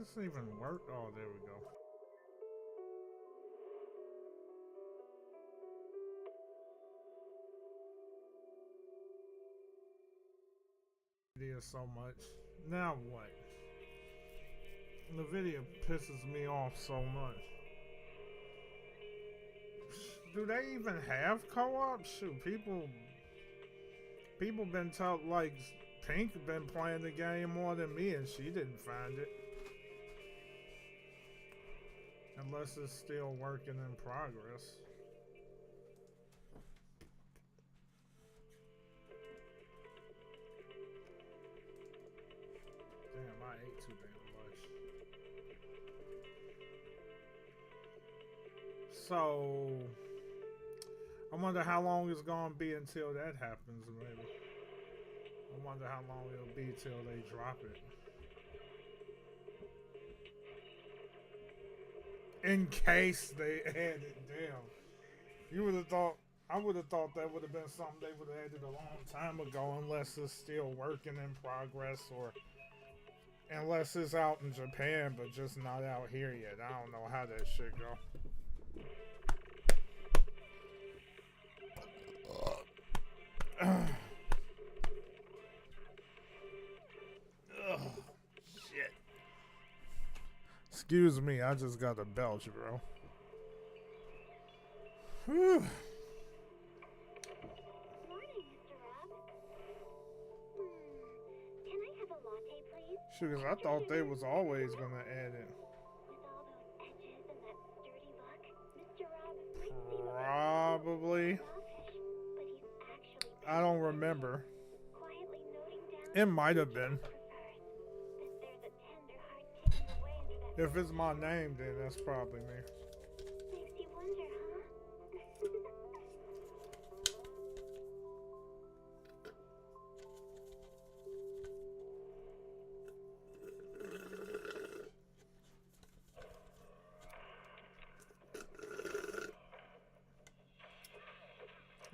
this even work? Oh, there we go. Video so much. Now what? The video pisses me off so much. Do they even have co-op? Shoot, people been told, like, Pink been playing the game more than me and she didn't find it. Unless it's still working in progress. Damn, I ate too damn much. So, I wonder how long it's gonna be until that happens, maybe. I wonder how long it'll be till they drop it. In case they add it, damn. You would have thought, I would have thought that would have been something they would have added a long time ago, unless it's still working in progress, or unless it's out in Japan but just not out here yet. I don't know how that shit go. Shit. Excuse me, I just got a belch, bro. Whew. Shoot, cause I thought they was always gonna add it. Probably. I don't remember. It might have been. If it's my name, then that's probably me. Makes you wonder,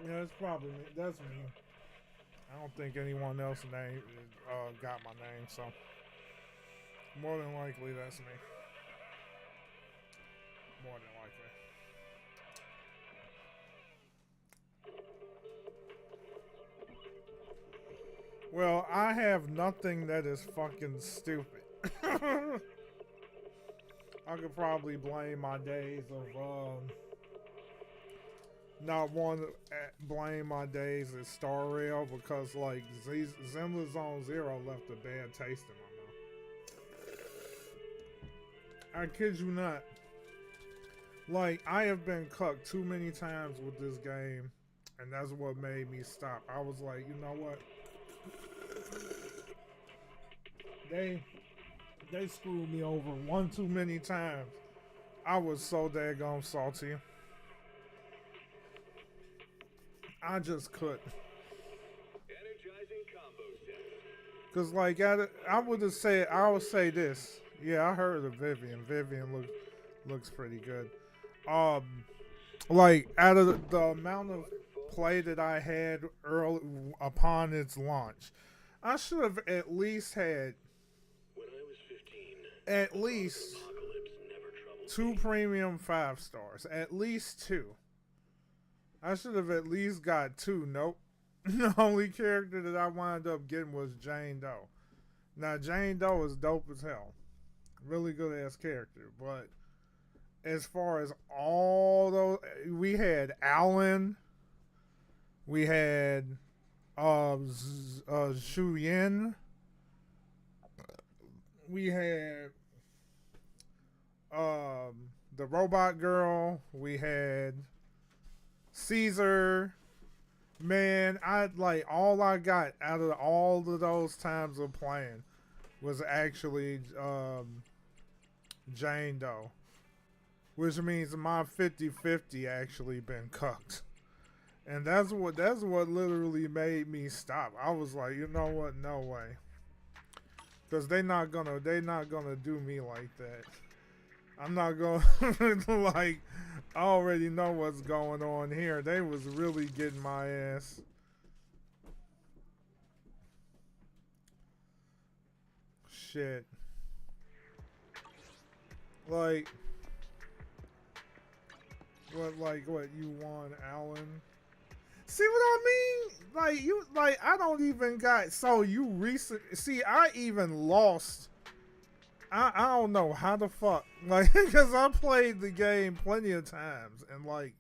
Yeah, it's probably me. That's me. I don't think anyone else got my name, so more than likely that's me. More than likely. Well, I have nothing that is fucking stupid. I could probably blame my days of not want to blame my days at Star Rail, because like Zenless Zone Zero left a bad taste in my mouth. I kid you not. Like, I have been cucked too many times with this game, and that's what made me stop. I was like, you know what? They screwed me over one too many times. I was so daggone salty. I just couldn't. Cause like I would have said, I would say this. Yeah, I heard of Vivian. Vivian looks pretty good. Like out of the amount of play that I had early upon its launch, I should have at least had at least 2 premium 5 stars. At least 2. I should have at least got 2. Nope. The only character that I wound up getting was Jane Doe. Now, Jane Doe is dope as hell. Really good ass character. But as far as all those, we had Alan. We had Xu Yin. We had the robot girl. We had Caesar. Man, all I got out of all of those times of playing was actually Jane Doe, which means my 50-50 actually been cucked, and that's what literally made me stop. I was like, you know what, no way, because they not gonna do me like that. I'm not gonna like. I already know what's going on here. They was really getting my ass. Shit. Like, what you won, Alan? See what I mean? I don't even got, so you see, I even lost. I don't know how the fuck, like, because I played the game plenty of times, and like,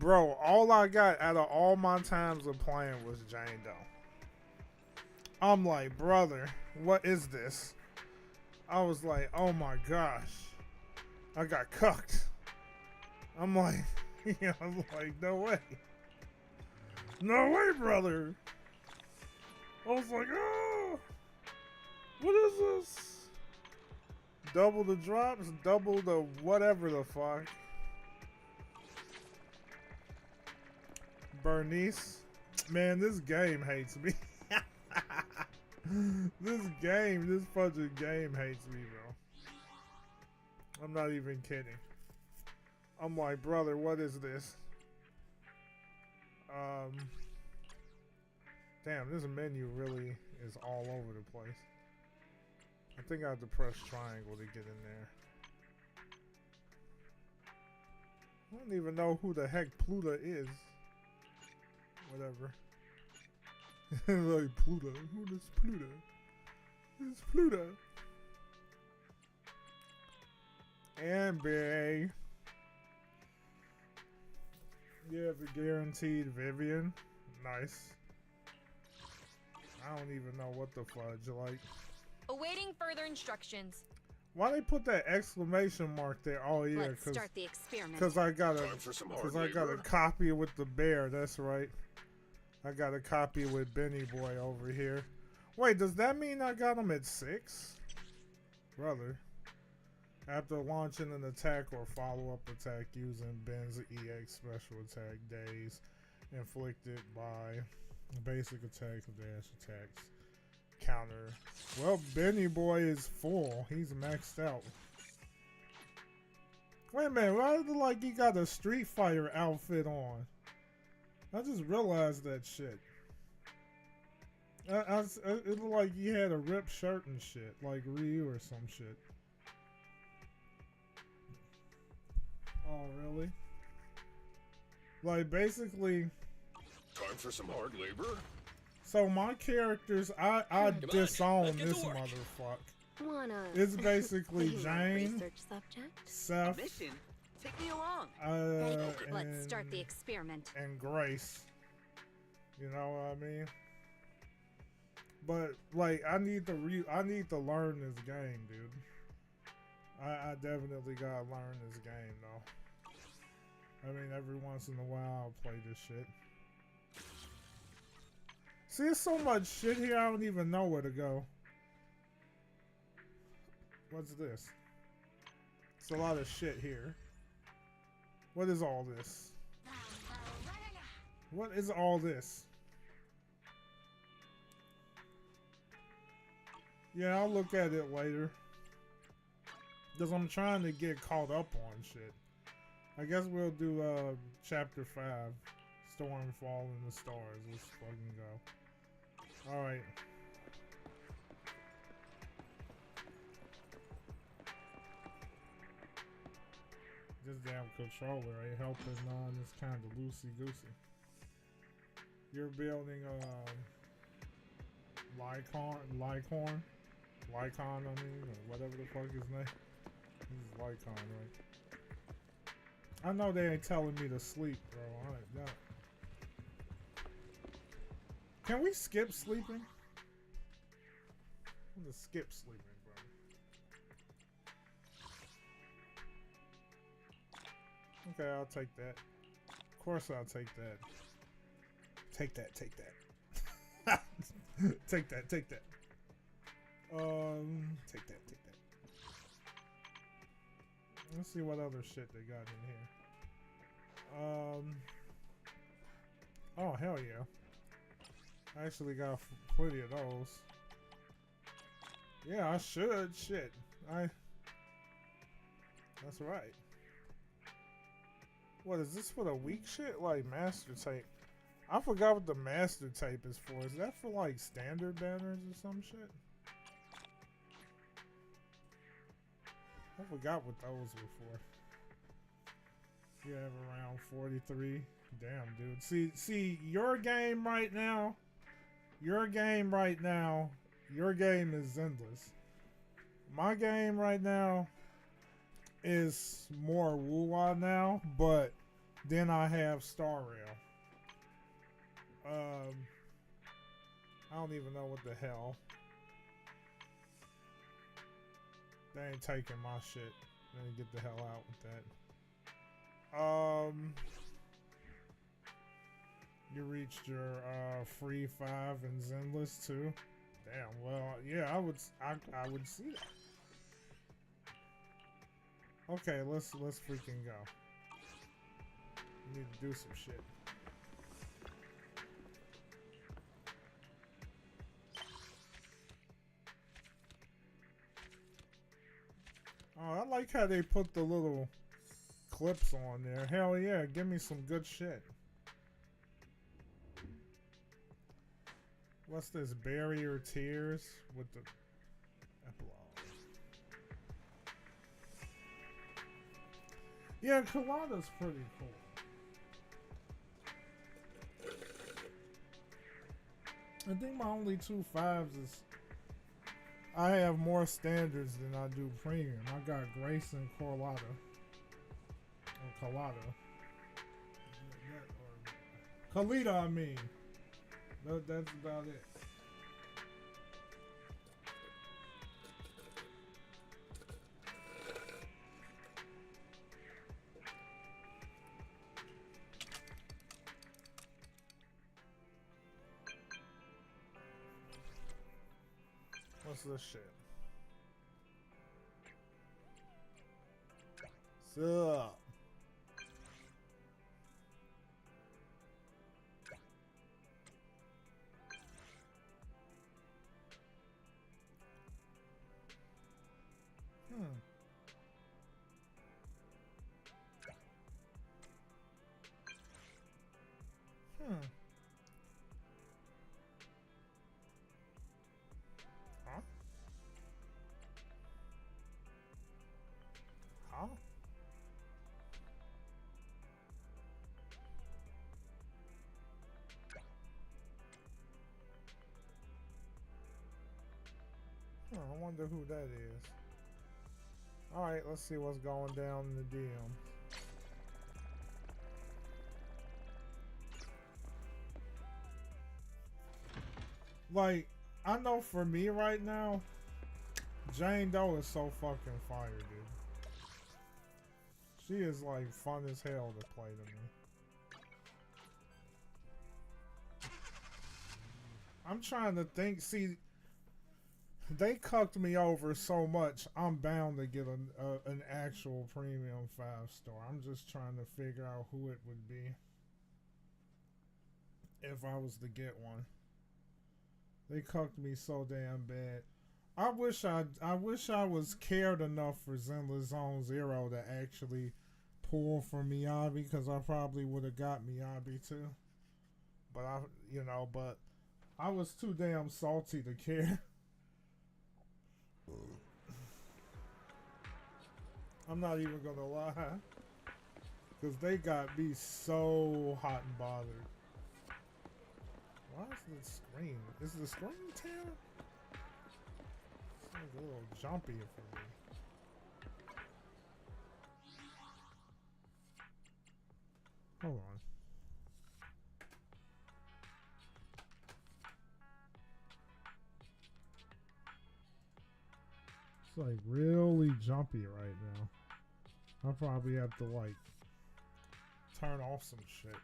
bro, all I got out of all my times of playing was Jane Doe. I'm like, brother, what is this? I was like, oh my gosh, I got cucked. I'm like, I'm like, no way. No way, brother. I was like, oh, what is this? Double the drops, double the whatever the fuck. Bernice. Man, this game hates me. This fucking game hates me, bro. I'm not even kidding. I'm like, brother, what is this? Damn, this menu really is all over the place. I think I have to press triangle to get in there. I don't even know who the heck Pluto is. Whatever. Like Pluto. Who is Pluto? Who's Pluto? NBA. You have a guaranteed Vivian. Nice. I don't even know what the fudge like. Awaiting further instructions. Why they put that exclamation mark there? Oh yeah, Let's start the experiment. Because I got a copy with the bear. That's right. I got a copy with Benny Boy over here. Wait, does that mean I got him at 6? Brother. After launching an attack or follow-up attack using Ben's EX special attack days inflicted by basic attacks and dash attacks counter. Well, Benny Boy is full. He's maxed out. Wait a minute, why does it look like he got a Street Fighter outfit on? I just realized that shit. It looked like he had a ripped shirt and shit, like Ryu or some shit. Oh, really? Like, basically... Time for some hard labor? So my characters, I disown this motherfucker. It's basically Jane, Seth, Mission. Take me along. Let's start the experiment. And Grace. You know what I mean? But like, I need to learn this game, dude. I definitely gotta learn this game though. I mean, every once in a while I'll play this shit. See, there's so much shit here, I don't even know where to go. What's this? It's a lot of shit here. What is all this? What is all this? Yeah, I'll look at it later. Because I'm trying to get caught up on shit. I guess we'll do chapter 5. Stormfall in the Stars. Let's fucking go. Alright. This damn controller ain't helping none. It's kind of loosey-goosey. You're building Lycon, I mean, or whatever the fuck his name. This is Lycon, right? I know they ain't telling me to sleep, bro. Can we skip sleeping? I'm gonna skip sleeping, bro. Okay, I'll take that. Of course I'll take that. Take that. take that. Take that. Take that. Let's see what other shit they got in here. Oh, hell yeah. I actually got plenty of those. Yeah, I should. Shit. That's right. What is this for the weak shit? Like master tape. I forgot what the master tape is for. Is that for like standard banners or some shit? I forgot what those were for. You have around 43. Damn, dude. See, your game right now is Zenless. My game right now is more woo-wah now, but then I have Star Rail. I don't even know what the hell. They ain't taking my shit. Let me get the hell out with that. You reached your free 5 in Zenless too. Damn. Well, yeah, I would see that. Okay, let's freaking go. We need to do some shit. Oh, I like how they put the little clips on there. Hell yeah, give me some good shit. What's this? Barrier Tears with the epilogue. Yeah, Colada's pretty cool. I think my only 2 5s is I have more standards than I do premium. I got Grace and Colada. Or Colada. Kalita, I mean. That's about it. What's this shit? Sup? Huh? Huh? I wonder who that is. Alright, let's see what's going down in the DM. Like, I know for me right now, Jane Doe is so fucking fire, dude. She is like fun as hell to play to me. I'm trying to think, see, they cucked me over so much, I'm bound to get an actual premium 5-star. I'm just trying to figure out who it would be if I was to get one. They cucked me so damn bad. I wish I was cared enough for Zenless Zone Zero to actually pull for Miyabi, because I probably would have got Miyabi too. But but I was too damn salty to care. I'm not even gonna lie, because they got me so hot and bothered. Why is the screen? Is the screen tearing? It's a little jumpy for me. Hold on. It's like really jumpy right now. I'll probably have to like turn off some shit.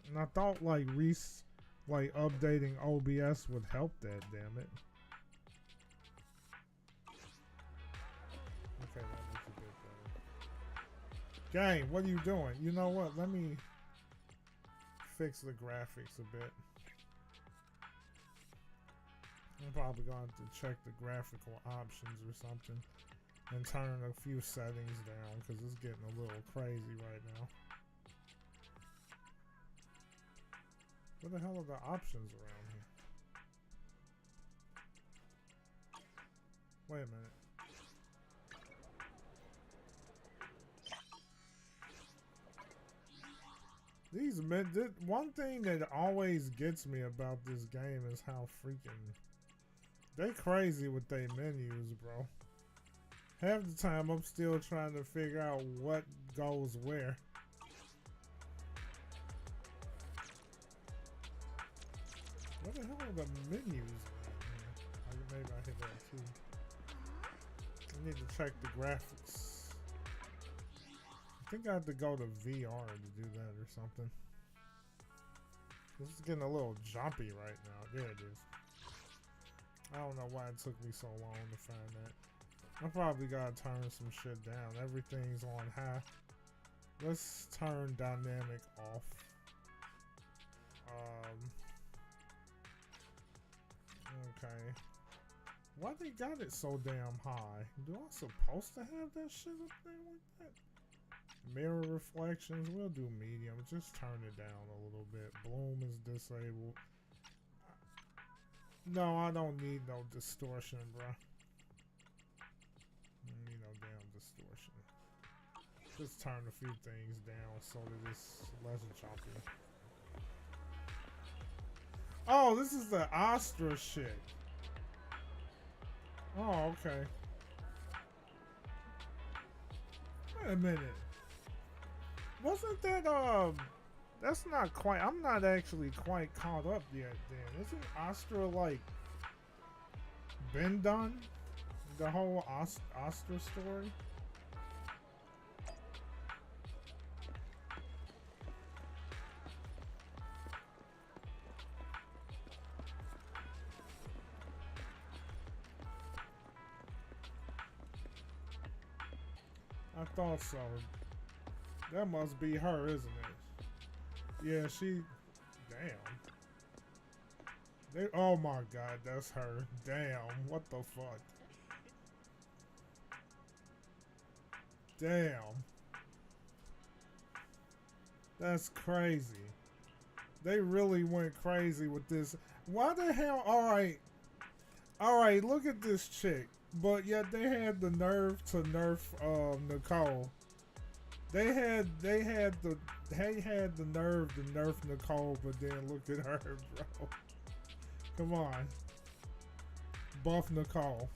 And I thought like updating OBS would help that, damn it. Okay, that looks a bit better. Game, what are you doing? You know what? Let me fix the graphics a bit. I'm probably going to check the graphical options or something and turn a few settings down, because it's getting a little crazy right now. What the hell are the options around here? Wait a minute. These men, one thing that always gets me about this game is how freaking they crazy with their menus, bro. Half the time I'm still trying to figure out what goes where. What the hell are the menus in here? Maybe I hit that too. I need to check the graphics. I think I have to go to VR to do that or something. This is getting a little jumpy right now. There it is. I don't know why it took me so long to find that. I probably gotta turn some shit down. Everything's on high. Let's turn dynamic off. Okay. Why they got it so damn high? Do I supposed to have that shit up there like that? Mirror reflections, we'll do medium. Just turn it down a little bit. Bloom is disabled. No, I don't need no distortion, bruh. I don't need no damn distortion. Just turn a few things down so that it's less jumpy. Oh, this is the Astra shit. Oh, okay. Wait a minute. Wasn't that, that's not quite, I'm not actually quite caught up yet then. Isn't Astra, like, been done? The whole Astra story? I thought so. That must be her, isn't it? Yeah, she... Damn. Oh my god, that's her. Damn, what the fuck? Damn. That's crazy. They really went crazy with this. Why the hell? Alright, look at this chick. But yet they had the nerve to nerf Nicole. They had the nerve to nerf Nicole, but then look at her, bro. Come on. Buff Nicole.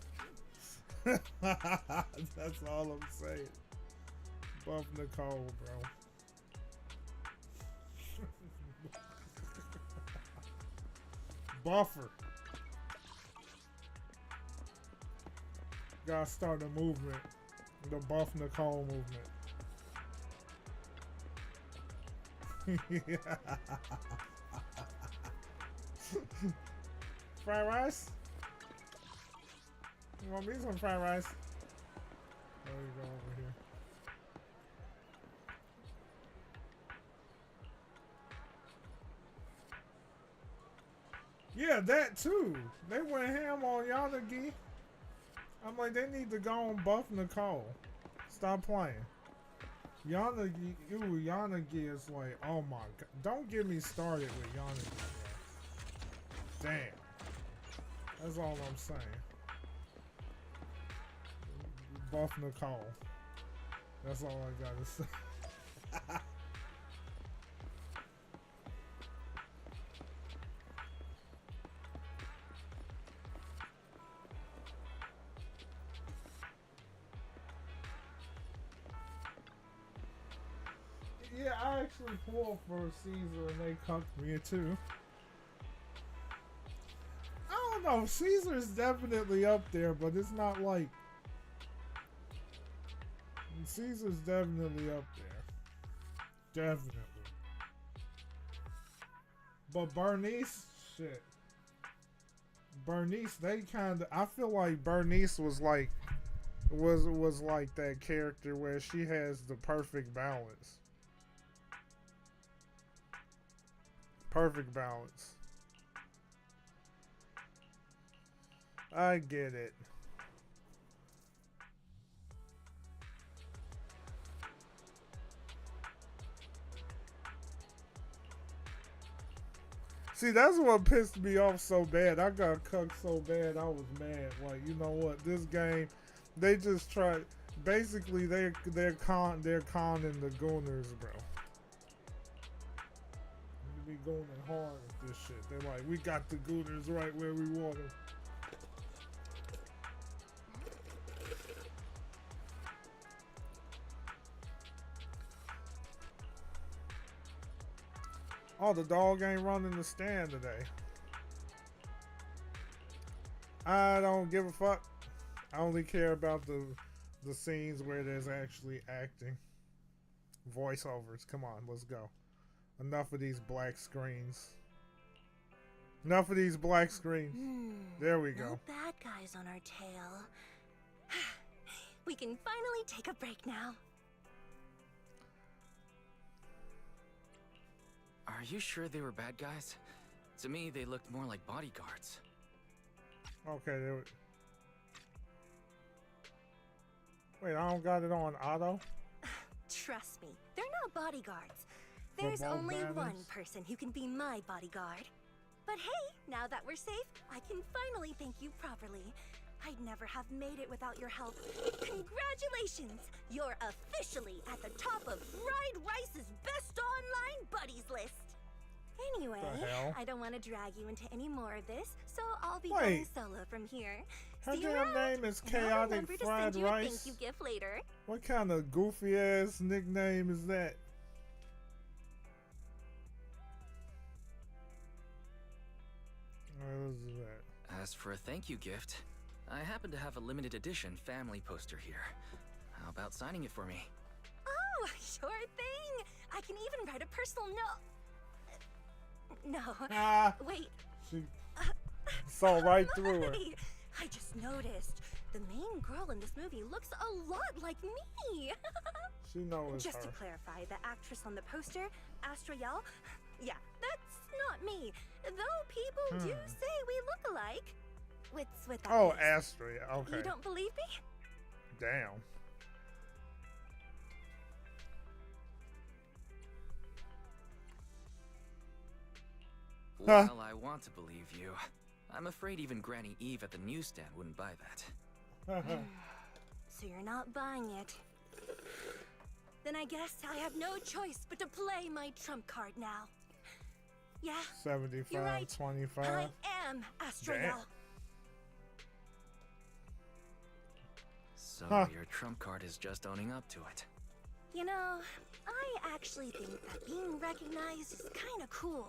That's all I'm saying. Buff Nicole, bro. Buffer. Gotta start a movement. The Buff Nicole movement. Fried rice? You want me some fried rice? There you go over here. Yeah, that too. They went ham on Yanagi. I'm like, they need to go on Buff Nicole. Stop playing. Yanagi, Yanagi is like, oh my god. Don't get me started with Yanagi, bro. Damn. That's all I'm saying. Buff Nicole. That's all I gotta say. Yeah, I actually pulled for Caesar and they cucked me too. I don't know, Caesar's definitely up there, but it's not like... Caesar's definitely up there. Definitely. But Bernice, shit. Bernice, they kinda... I feel like Bernice was like... Was like that character where she has the perfect balance. Perfect balance. I get it. See, that's what pissed me off so bad. I got cucked so bad, I was mad. Like, you know what? This game, they just try. Basically, they're conning the Gooners, bro. be going hard with this shit. They're like, we got the Gooners right where we want them. Oh, the dog ain't running the stand today. I don't give a fuck. I only care about the scenes where there's actually acting. Voiceovers. Come on, let's go. Enough of these black screens. Enough of these black screens. There we go. No bad guys on our tail. We can finally take a break now. Are you sure they were bad guys? To me, they looked more like bodyguards. Okay, there we... Wait, I don't got it on auto? Trust me, they're not bodyguards. There's only one person who can be my bodyguard. But hey, now that we're safe, I can finally thank you properly. I'd never have made it without your help. Congratulations! You're officially at the top of Fried Rice's best online buddies list. Anyway, I don't want to drag you into any more of this, so I'll be going solo from here. Her damn name is Chaotic Fried Rice. Thank you gift later. What kind of goofy ass nickname is that? What is that? As for a thank you gift, I happen to have a limited edition family poster here. How about signing it for me? Oh, sure thing. I can even write a personal note. No. Wait. She saw right through her. I just noticed. The main girl in this movie looks a lot like me. She knows Just her. to clarify, the actress on the poster, Astra Yell, yeah, that's not me. Though people do say we look alike. What's with that? Oh, is? Astra. Okay. You don't believe me? Damn. Well, I want to believe you. I'm afraid even Granny Eve at the newsstand wouldn't buy that. So you're not buying it. Then I guess I have no choice but to play my trump card now. Yeah, 75, you're right. 25. I am Astra Yell. So your trump card is just owning up to it. You know, I actually think that being recognized is kind of cool.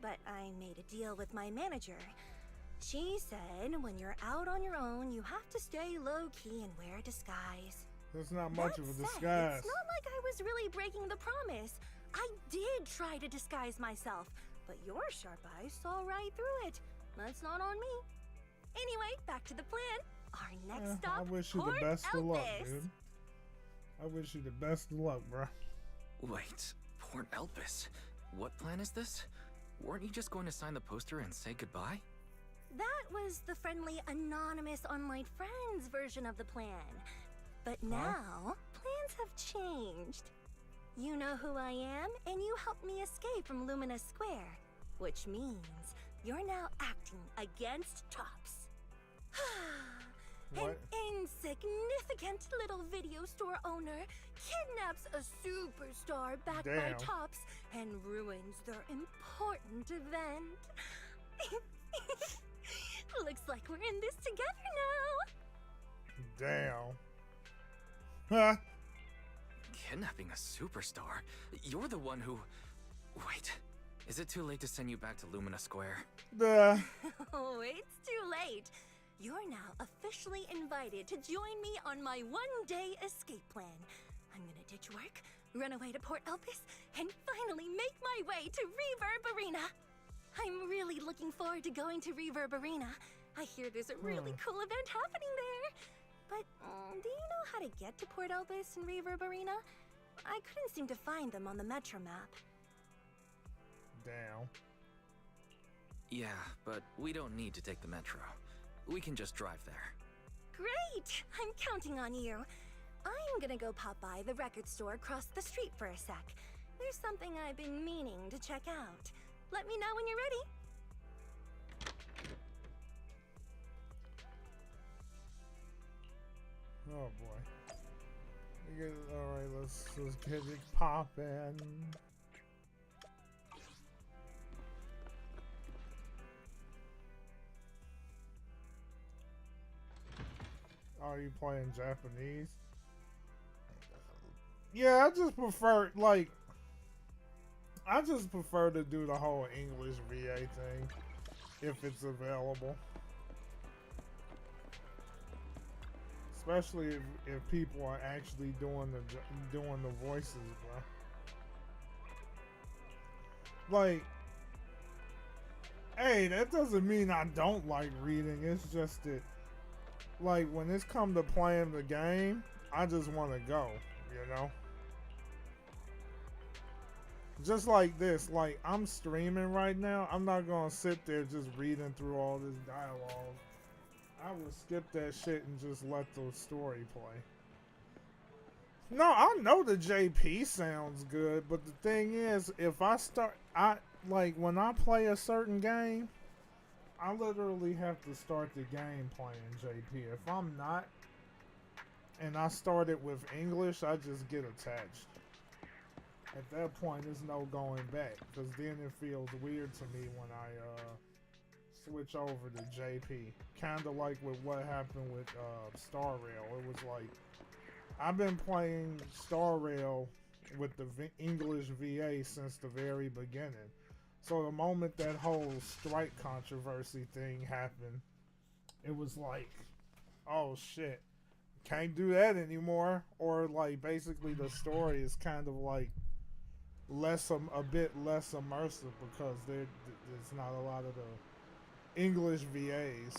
But I made a deal with my manager. She said when you're out on your own, you have to stay low-key and wear a disguise. There's not much of a disguise. It's not like I was really breaking the promise. I did try to disguise myself, but your sharp eyes saw right through it. That's not on me. Anyway, back to the plan. Our next stop, I wish you the best of luck, dude. I wish you the best of luck, bro. Wait, Port Elpis? What plan is this? Weren't you just going to sign the poster and say goodbye? That was the friendly, anonymous online friends version of the plan. But now, plans have changed. You know who I am, and you helped me escape from Lumina Square. Which means you're now acting against Tops. An insignificant little video store owner kidnaps a superstar backed by Tops and ruins their important event. Looks like we're in this together now. Damn. Huh? Kidnapping a superstar? You're the one who... Wait, is it too late to send you back to Lumina Square? Oh, it's too late. You're now officially invited to join me on my one-day escape plan. I'm gonna ditch work, run away to Port Elpis, and finally make my way to Reverb Arena. I'm really looking forward to going to Reverb Arena. I hear there's a really cool event happening there. But do you know how to get to Port Elpis and Reverb Arena? I couldn't seem to find them on the Metro map. Damn. Yeah, but we don't need to take the Metro. We can just drive there. Great! I'm counting on you. I'm gonna go pop by the record store across the street for a sec. There's something I've been meaning to check out. Let me know when you're ready. Oh boy. Alright, let's get it poppin'. Are you playing Japanese? Yeah, I just prefer to do the whole English VA thing if it's available. Especially if people are actually doing the voices, bro. Like, hey, that doesn't mean I don't like reading. It's just that, like, when it's come to playing the game, I just want to go, you know? Just like this, like, I'm streaming right now. I'm not gonna sit there just reading through all this dialogue. I will skip that shit and just let the story play. No, I know the JP sounds good, but the thing is, if I start, when I play a certain game, I literally have to start the game playing JP. If I'm not, and I start it with English, I just get attached. At that point, there's no going back, because then it feels weird to me when I switch over to JP. Kind of like with what happened with Star Rail. It was like, I've been playing Star Rail with the English VA since the very beginning. So the moment that whole strike controversy thing happened, it was like, oh shit, can't do that anymore. Or like basically the story is kind of like a bit less immersive because there's not a lot of the English VAs.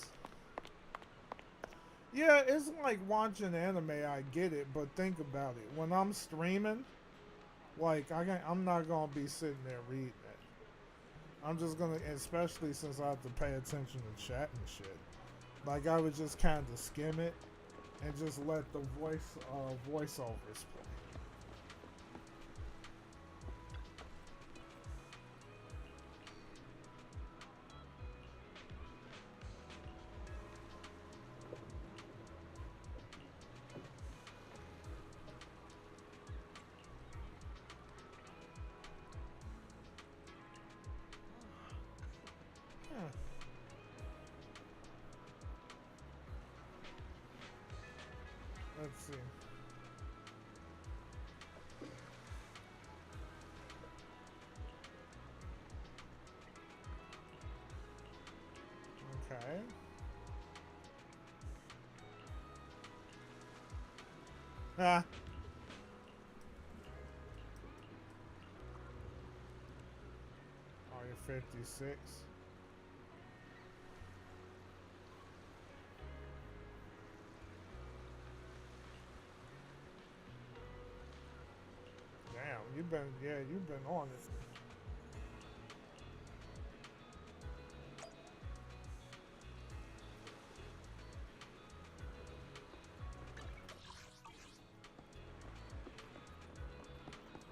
Yeah, it's like watching anime, I get it, but think about it. When I'm streaming, like, I'm not going to be sitting there reading it. I'm just going to, especially since I have to pay attention to chat and shit. Like, I would just kind of skim it and just let the voiceovers play. Let's see. Okay. Ah. Are you 56? Damn, you've been on it.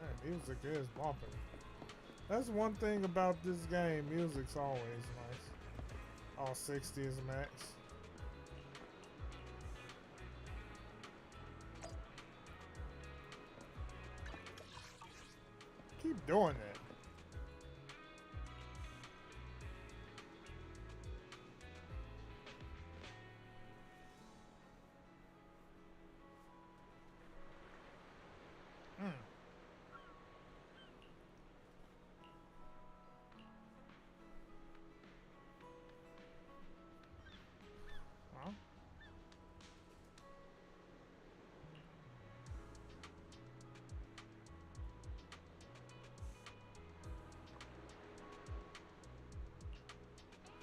Man, music is bumping. That's one thing about this game, music's always nice. All 60 is max. Keep doing that. Huh?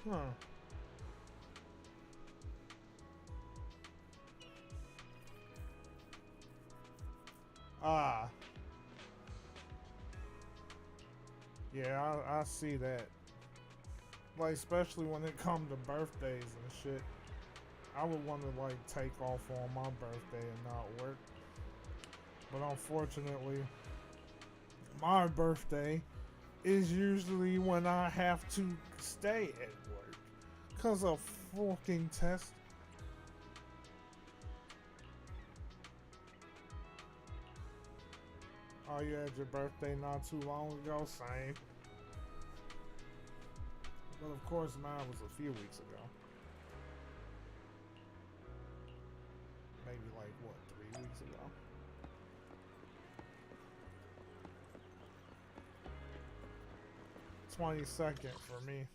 Huh. Ah. Yeah, I see that. Like, especially when it comes to birthdays and shit. I would want to, like, take off on my birthday and not work. But unfortunately, my birthday is usually when I have to stay at work. Because of fucking test. Oh, you had your birthday not too long ago? Same. But of course, mine was a few weeks ago. 22nd for me.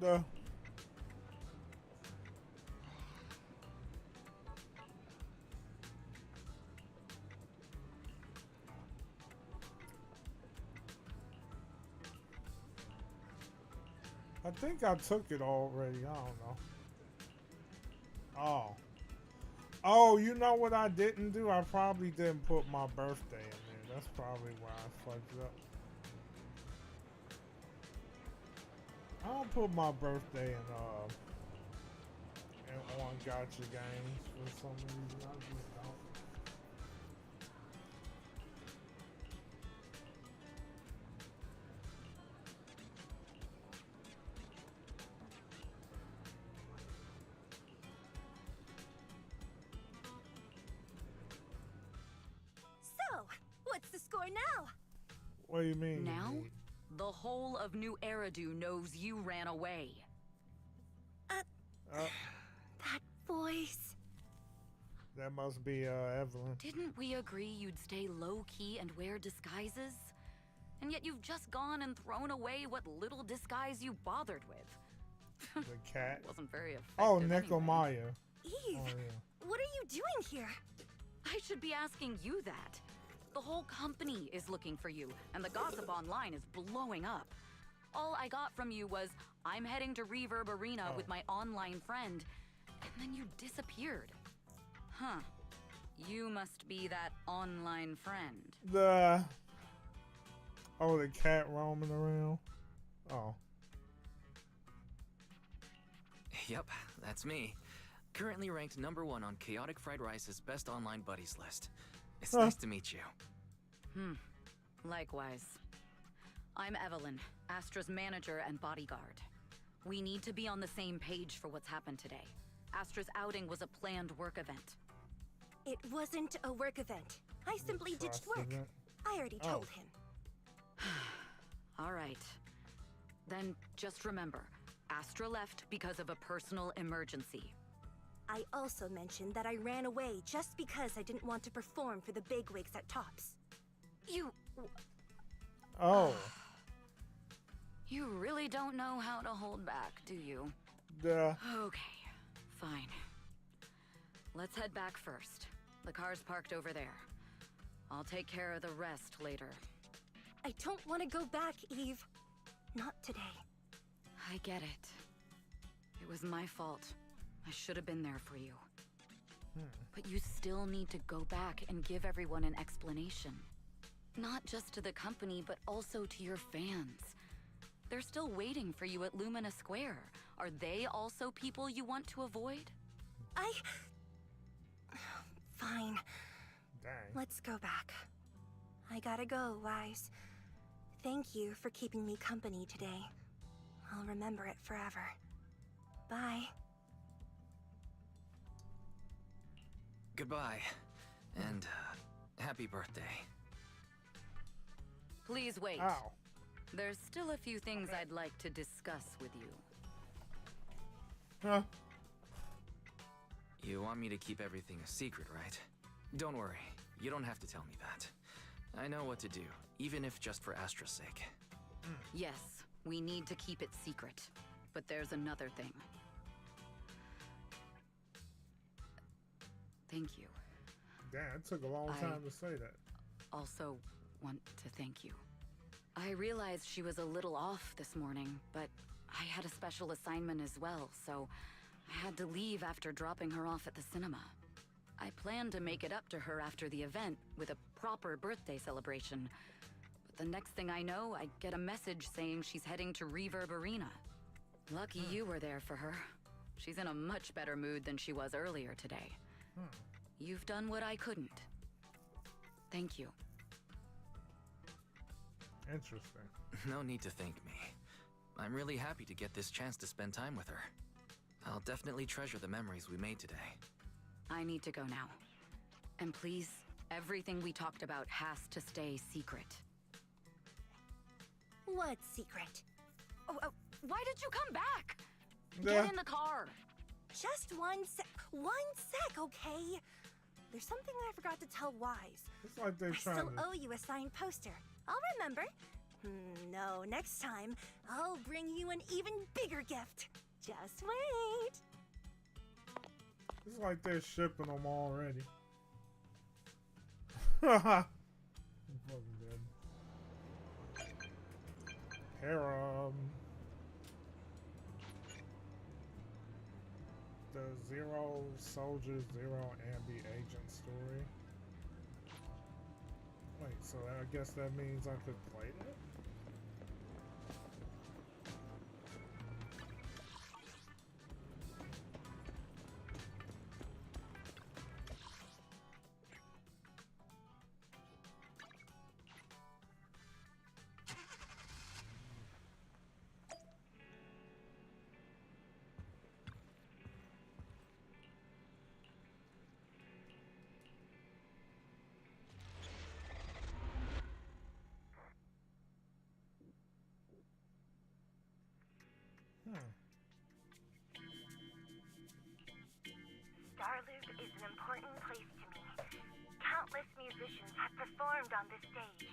The I think I took it already. I don't know. Oh. Oh, you know what I didn't do? I probably didn't put my birthday in there. That's probably why I fucked up. I don't put my birthday in on gotcha games for some reason. I just don't. So, what's the score now? What do you mean? Now, the whole of New Eridu knows you ran away. That voice. That must be Evelyn. Didn't we agree you'd stay low-key and wear disguises? And yet you've just gone and thrown away what little disguise you bothered with. The cat. Wasn't very effective. Oh, anyway. Nicomaya. Eve, Oh, yeah. what are you doing here? I should be asking you that. The whole company is looking for you, and the gossip online is blowing up. All I got from you was, I'm heading to Reverb Arena with my online friend, and then you disappeared. Huh. You must be that online friend. The cat roaming around. Oh. Yep, that's me. Currently ranked #1 on Chaotic Fried Rice's best online buddies list. It's nice to meet you. Likewise. I'm Evelyn, Astra's manager and bodyguard. We need to be on the same page for what's happened today. Astra's outing was a planned work event. It wasn't a work event. I simply ditched Trust work. event. I already told him. All right. Then just remember, Astra left because of a personal emergency. I also mentioned that I ran away just because I didn't want to perform for the bigwigs at Tops. Oh. You really don't know how to hold back, do you? The Okay, fine. Let's head back first. The car's parked over there. I'll take care of the rest later. I don't want to go back, Eve. Not today. I get it. It was my fault. I should have been there for you. But you still need to go back and give everyone an explanation. Not just to the company, but also to your fans. They're still waiting for you at Lumina Square. Are they also people you want to avoid? Fine. dang. Let's go back. I gotta go, Wise. Thank you for keeping me company today. I'll remember it forever. Bye. Goodbye. And, happy birthday. Please wait. Ow. There's still a few things I'd like to discuss with you. Huh? You want me to keep everything a secret, right? Don't worry. You don't have to tell me that. I know what to do, even if just for Astra's sake. Yes, we need to keep it secret. But there's another thing. Thank you. Damn, it took a long time to say that. Also want to thank you. I realized she was a little off this morning, but I had a special assignment as well, so I had to leave after dropping her off at the cinema. I planned to make it up to her after the event with a proper birthday celebration. But the next thing I know, I get a message saying she's heading to Reverb Arena. Lucky you were there for her. She's in a much better mood than she was earlier today. You've done what I couldn't. Thank you. Interesting. No need to thank me. I'm really happy to get this chance to spend time with her. I'll definitely treasure the memories we made today. I need to go now. And please, everything we talked about has to stay secret. What secret? Oh, why did you come back? Yeah. Get in the car. Just one sec, okay? There's something I forgot to tell Wise. It's like they're I trying still to. owe you a signed poster. I'll remember. No, next time, I'll bring you an even bigger gift. Just wait. It's like they're shipping them already. I'm fucking dead. Harem. The Zero Soldier, Zero Ambi Agent story. Wait, so I guess that means I could play that? Starloop is an important place to me. Countless musicians have performed on this stage,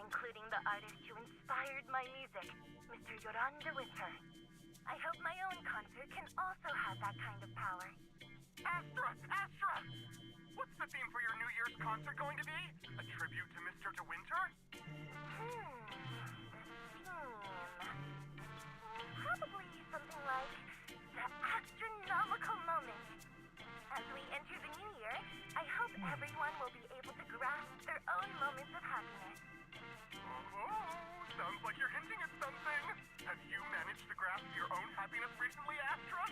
including the artist who inspired my music, Mr. Yoranda Winter. I hope my own concert can also have that kind of power. Astra! Astra! What's the theme for your New Year's concert going to be? A tribute to Mr. De Winter? Probably something like the astronomical moment. As we enter the new year, I hope everyone will be able to grasp their own moments of happiness. Oh, sounds like you're hinting at something. Have you managed to grasp your own happiness recently, Astra?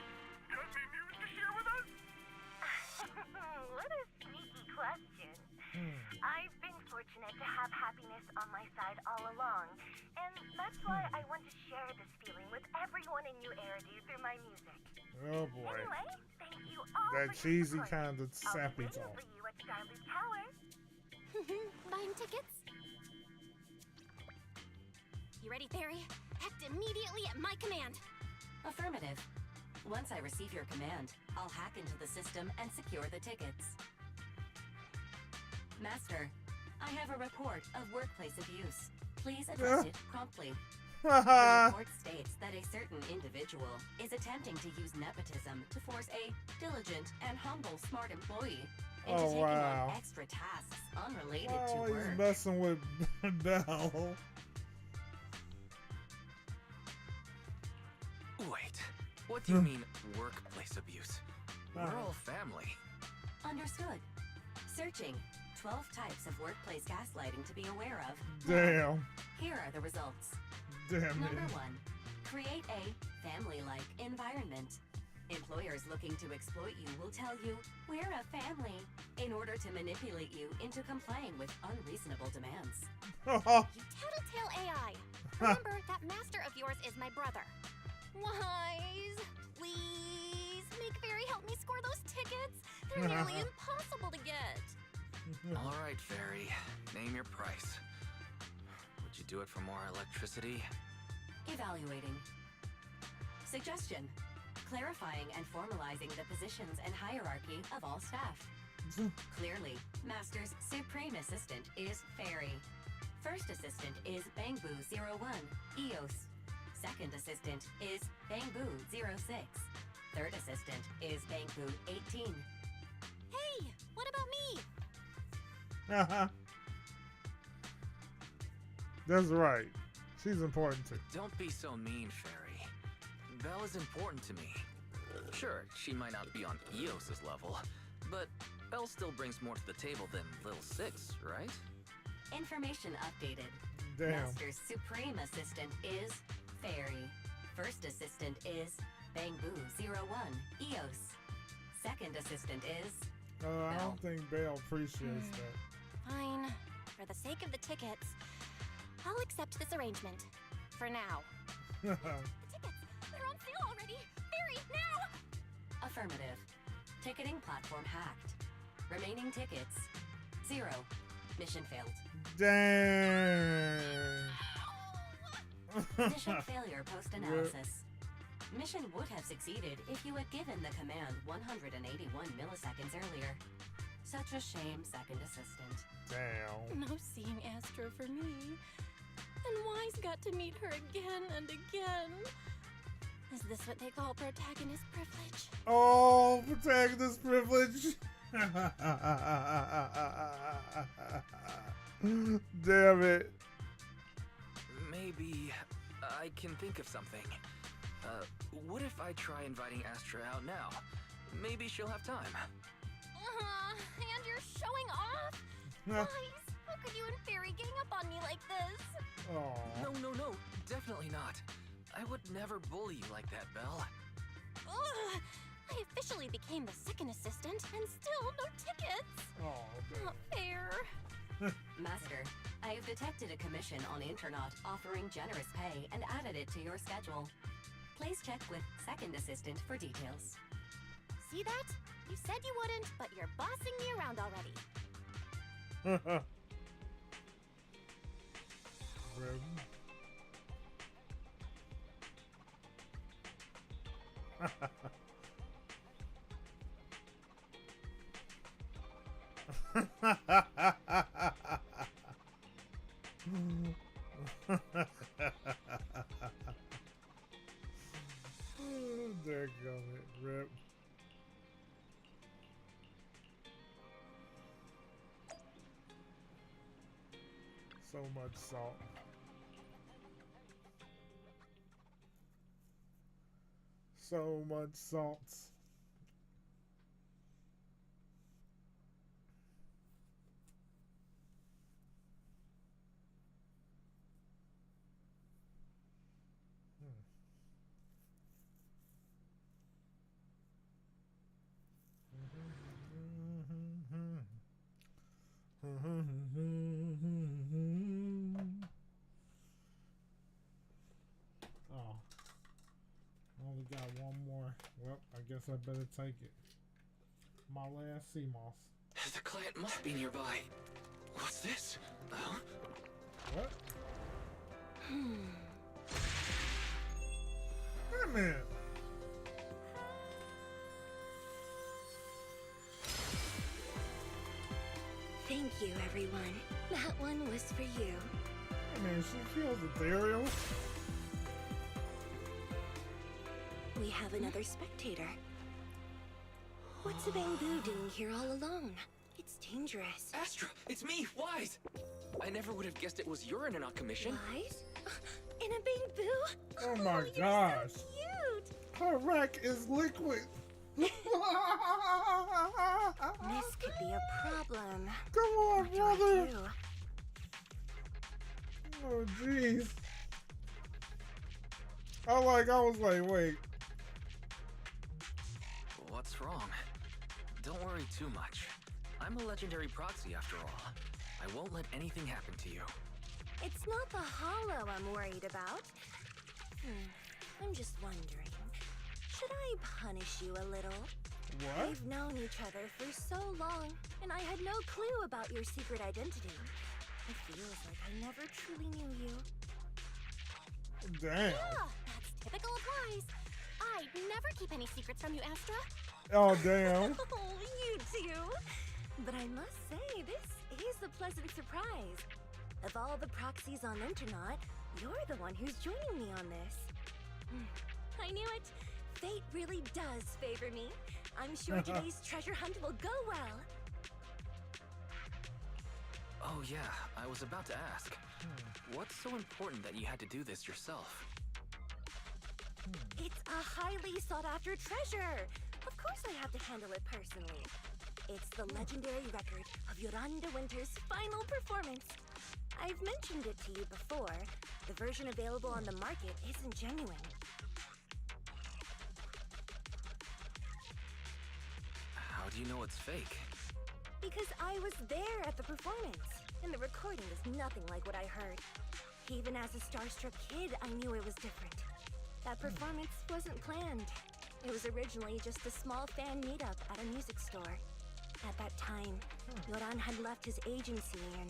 Got any news to share with us? What a sneaky question. I've been fortunate to have happiness on my side all along, and that's why I want to share this feeling with everyone in New Eridu through my music. Oh boy. Anyway, thank you all That for your cheesy support. kind of I'll sappy be waiting talk. for you at Starloop Tower. Buying tickets? You ready, Fairy? Act immediately at my command. Affirmative. Once I receive your command, I'll hack into the system and secure the tickets. Master, I have a report of workplace abuse. Please address it promptly. The report states that a certain individual is attempting to use nepotism to force a diligent and humble smart employee into taking wow. on extra tasks unrelated Oh, to he's work. messing with Belle. Wait, what do you mean workplace abuse? We're all family. Understood. Searching. 12 types of workplace gaslighting to be aware of. Damn. Here are the results. Damn Number it. 1. Create a family-like environment. Employers looking to exploit you will tell you, "We're a family," in order to manipulate you into complying with unreasonable demands. You tattletale AI. Remember, that master of yours is my brother. Wise, please, make Fairy help me score those tickets. They're nearly impossible to get. All right, Fairy. Name your price. Would you do it for more electricity? Evaluating. Suggestion. Clarifying and formalizing the positions and hierarchy of all staff. Clearly, Master's Supreme Assistant is Fairy. First Assistant is Bangboo01, EOS. Second Assistant is Bangboo06. Third Assistant is Bangboo18. Hey, what about me? That's right. She's important too. Don't be so mean, Fairy. Belle is important to me. Sure, she might not be on Eos's level, but Belle still brings more to the table than Little Six, right? Information updated. Damn. Master's Supreme Assistant is Fairy. First Assistant is Bangboo01, EOS. Second Assistant is I don't think Belle appreciates that. Fine. For the sake of the tickets, I'll accept this arrangement. For now. The tickets! They're on sale already! Barry, now! Affirmative. Ticketing platform hacked. Remaining tickets 0. Mission failed. Dang. Mission failure post-analysis. Mission would have succeeded if you had given the command 181 milliseconds earlier. Such a shame, second assistant. Damn. No seeing Astra for me. And Wise got to meet her again and again. Is this what they call protagonist privilege? Oh, protagonist privilege. Damn it. Maybe I can think of something. What if I try inviting Astra out now? Maybe she'll have time. And you're showing off? Wise, how could you and Fairy gang up on me like this? Oh. No, definitely not. I would never bully you like that, Belle. Ugh, I officially became the second assistant and still no tickets. Oh, Not fair. Master, I have detected a commission on Internet offering generous pay and added it to your schedule. Please check with second assistant for details. See that? You said you wouldn't, but you're bossing me around already. There goes it, rip. So much salt. So much salt. Oh, only got one more. Well, I guess I better take it. My last sea moss. The client must be nearby. What's this? Huh? What? Wait a minute. Thank you, everyone. That one was for you. I mean, she kills Ethereal. We have another spectator. What's a bamboo doing here all alone? It's dangerous. Astra, it's me, Wise. I never would have guessed it was your internet commission. Wise? In a bamboo? Oh my you're gosh. so cute! Her wreck is liquid. This could be a problem. Come on, What do I brother. do? Oh, jeez. I was like, wait. What's wrong? Don't worry too much. I'm a legendary proxy after all. I won't let anything happen to you. It's not the hollow I'm worried about. I'm just wondering, should I punish you a little? What? We've known each other for so long, and I had no clue about your secret identity. It feels like I never truly knew you. Damn. Yeah, that's typical of Wise. I'd never keep any secrets from you, Astra. Oh, damn. Oh, you too. But I must say, this is a pleasant surprise. Of all the proxies on Internet, you're the one who's joining me on this. I knew it. Fate really does favor me. I'm sure today's treasure hunt will go well. Oh yeah, I was about to ask. What's so important that you had to do this yourself? It's a highly sought-after treasure. Of course I have to handle it personally. It's the legendary record of Yolanda Winter's final performance. I've mentioned it to you before. The version available on the market isn't genuine. How do you know it's fake? Because I was there at the performance, and the recording is nothing like what I heard. Even as a starstruck kid, I knew it was different. That performance wasn't planned. It was originally just a small fan meetup at a music store. At that time, Yoran had left his agency, and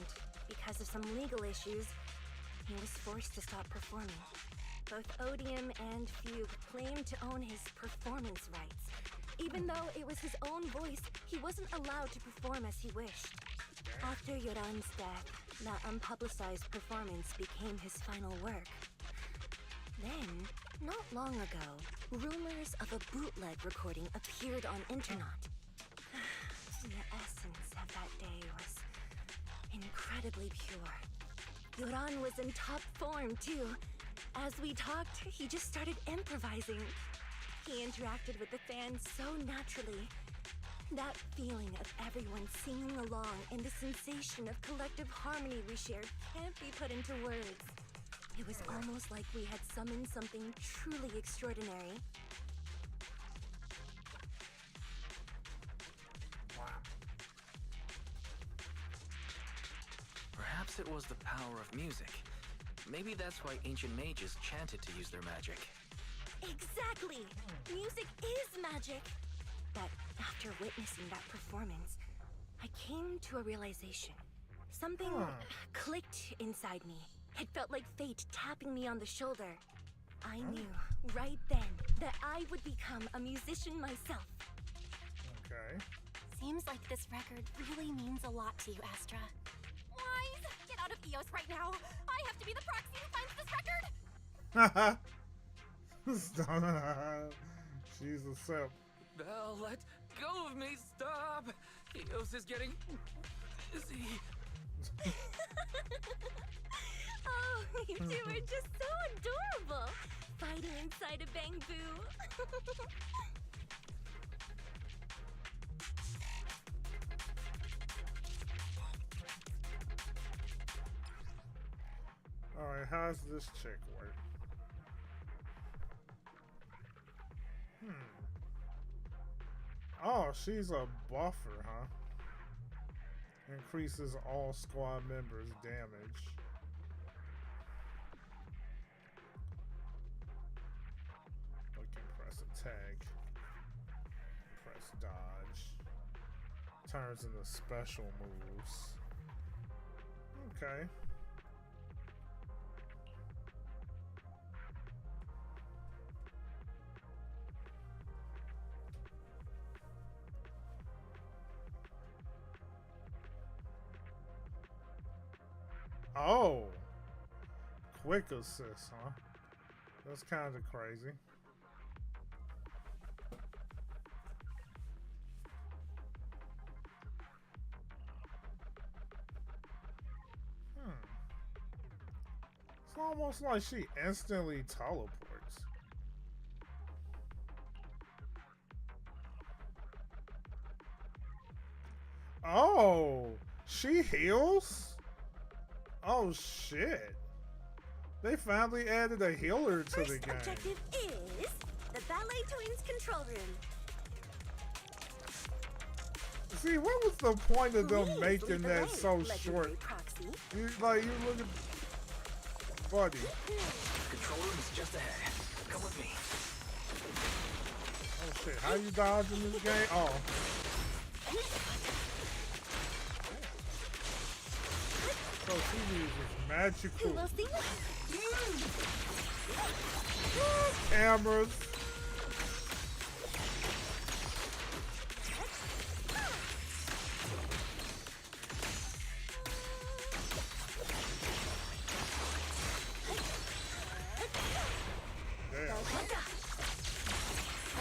because of some legal issues, he was forced to stop performing. Both Odium and Fugue claimed to own his performance rights. Even though it was his own voice, he wasn't allowed to perform as he wished. After Yoran's death, that unpublicized performance became his final work. Then, not long ago, rumors of a bootleg recording appeared on internet. The essence of that day was incredibly pure. Yoran was in top form, too. As we talked, he just started improvising. He interacted with the fans so naturally. That feeling of everyone singing along and the sensation of collective harmony we shared can't be put into words. It was almost like we had summoned something truly extraordinary. Perhaps it was the power of music. Maybe that's why ancient mages chanted to use their magic. Exactly! Music is magic! But after witnessing that performance, I came to a realization. Something clicked inside me. It felt like fate tapping me on the shoulder. I knew right then that I would become a musician myself. Okay. Seems like this record really means a lot to you, Astra. Wise, get out of Eos right now. I have to be the proxy who finds this record. She's a simp. Belle, let go of me! Stop! Eos is getting busy. Oh, you two are just so adorable! Fighting inside a bamboo. Alright, how's this chick work? Oh, she's a buffer, huh? Increases all squad members' damage. We can press attack. Press dodge. Turns into special moves. Okay. Oh, quick assist, huh? That's kind of crazy. It's almost like she instantly teleports. Oh, she heals? Oh shit. They finally added a healer to the game. First objective is the Ballet Twins control room. See, what was the point of them Please making lead the that way, so legendary short? Proxy. You look at buddy. Control room is just ahead. Come with me. Oh shit, how you dodging this game? Oh. So she uses magical Who will see? cameras. Damn.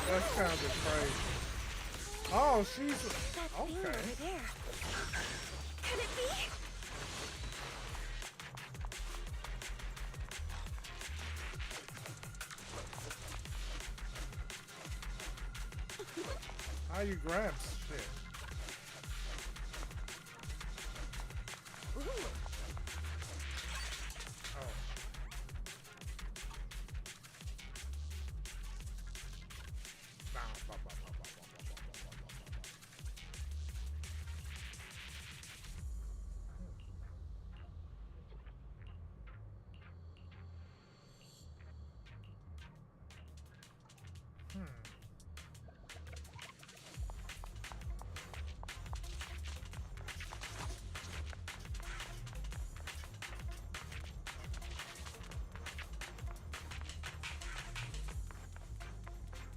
That's kind of crazy. Oh, she's That thing okay. over there. Could it be? How you grab shit? Ooh. Oh.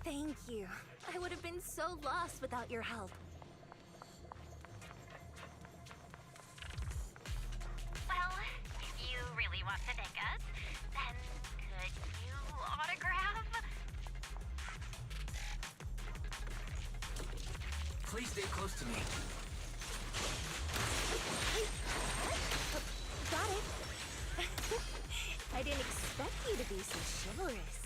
Thank you. I would have been so lost without your help. Well, if you really want to thank us, then could you autograph? Please stay close to me. Got it. I didn't expect you to be so chivalrous.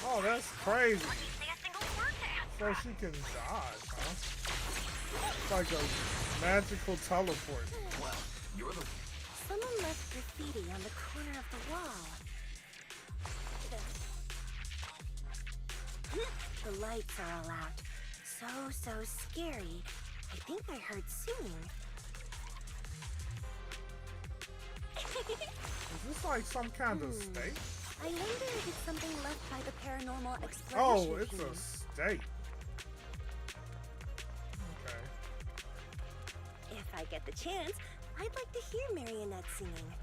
Oh, that's crazy. Let me say a single word to So Astra. she can dodge, huh? It's like a magical teleport. Well, you're the... Someone left graffiti on the corner of the wall. The lights are all out. So scary. I think I heard singing. Is this like some kind of steak? I wonder if it's something left by the paranormal exploration Oh, it's team. a steak. Okay. If I get the chance, I'd like to hear Marionette singing.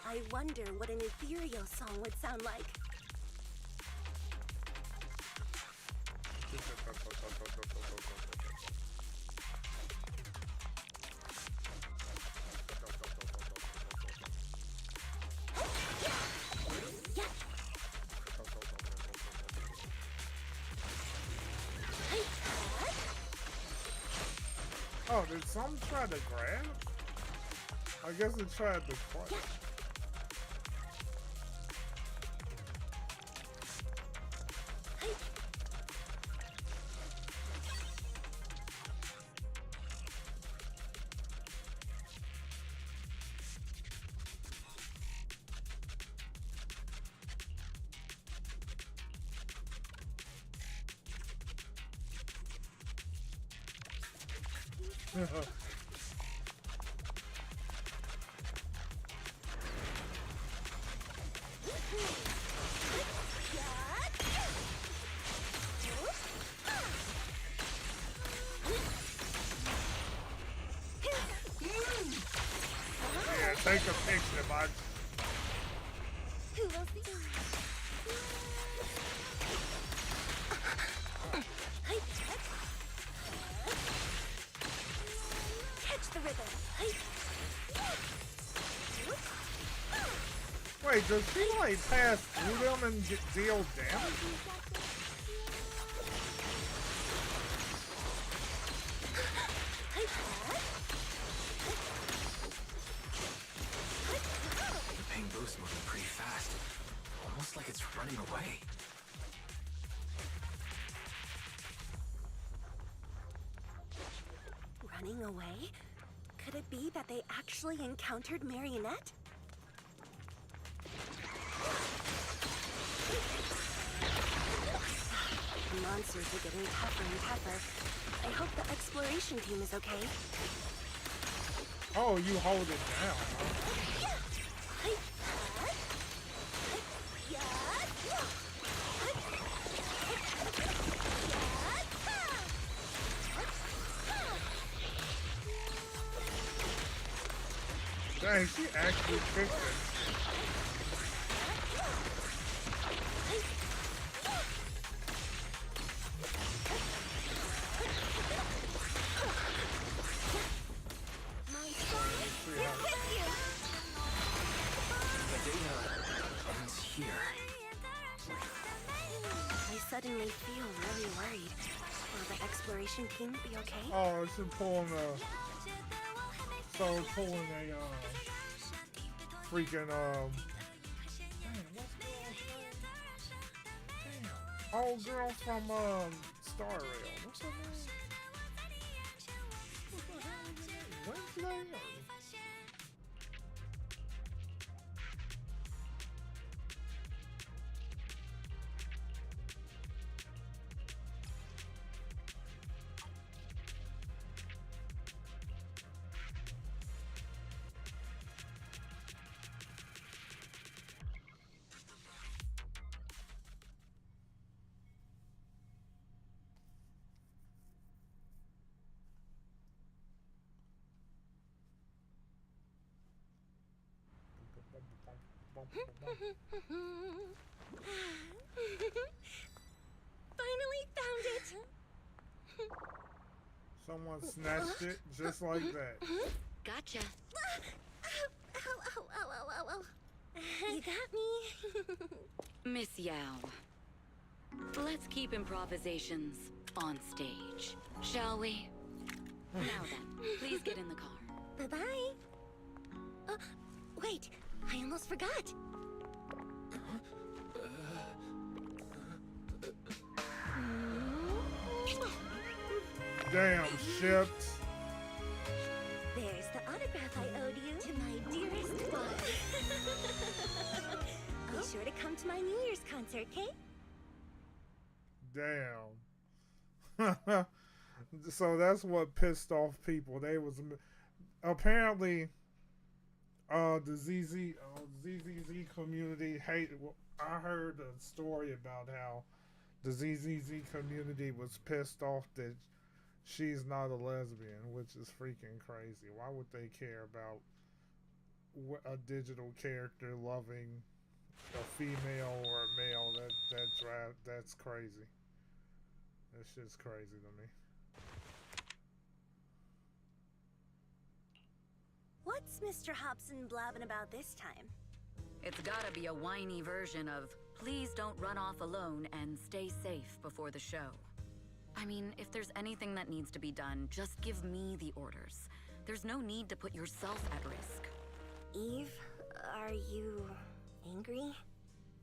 I wonder what an ethereal song would sound like. Oh, did some try to grab? I guess it tried to crush. Yeah, take a picture, bud. Who will see? Catch the rhythm. Wait, does she like pass through them and deal damage? The ping boo's moving pretty fast. Almost like it's running away. Running away? Could it be that they actually encountered Marionette? The monsters are getting tougher and tougher. I hope the exploration team is okay. Oh, you hold it down. Dang, she actually fixed it. My son is with you! The data ends here. I suddenly feel really worried. Will the exploration team be okay? Oh, she's pulling a... So pulling a, freaking, Damn, what's the girl from, Star Rail. What's her name? What the hell is her name? Wednesday? Finally found it. Someone snatched it just like that. Gotcha. Ow, ow, ow, ow, ow, ow. You got me. Miss Yao. Let's keep improvisations on stage, shall we? Now then, please get in the car. Bye-bye. Wait, I almost forgot. Damn, shipped. There's the autograph I owed you to my dearest one. Be sure to come to my New Year's concert, okay? Damn. So that's what pissed off people. They was apparently the ZZZ community hate. I heard a story about how the ZZZ community was pissed off that she's not a lesbian, which is freaking crazy. Why would they care about a digital character loving a female or a male? That's crazy. That shit's crazy to me. What's Mr. Hobson blabbing about this time? It's gotta be a whiny version of, please don't run off alone and stay safe before the show. I mean, if there's anything that needs to be done, just give me the orders. There's no need to put yourself at risk. Eve, are you angry?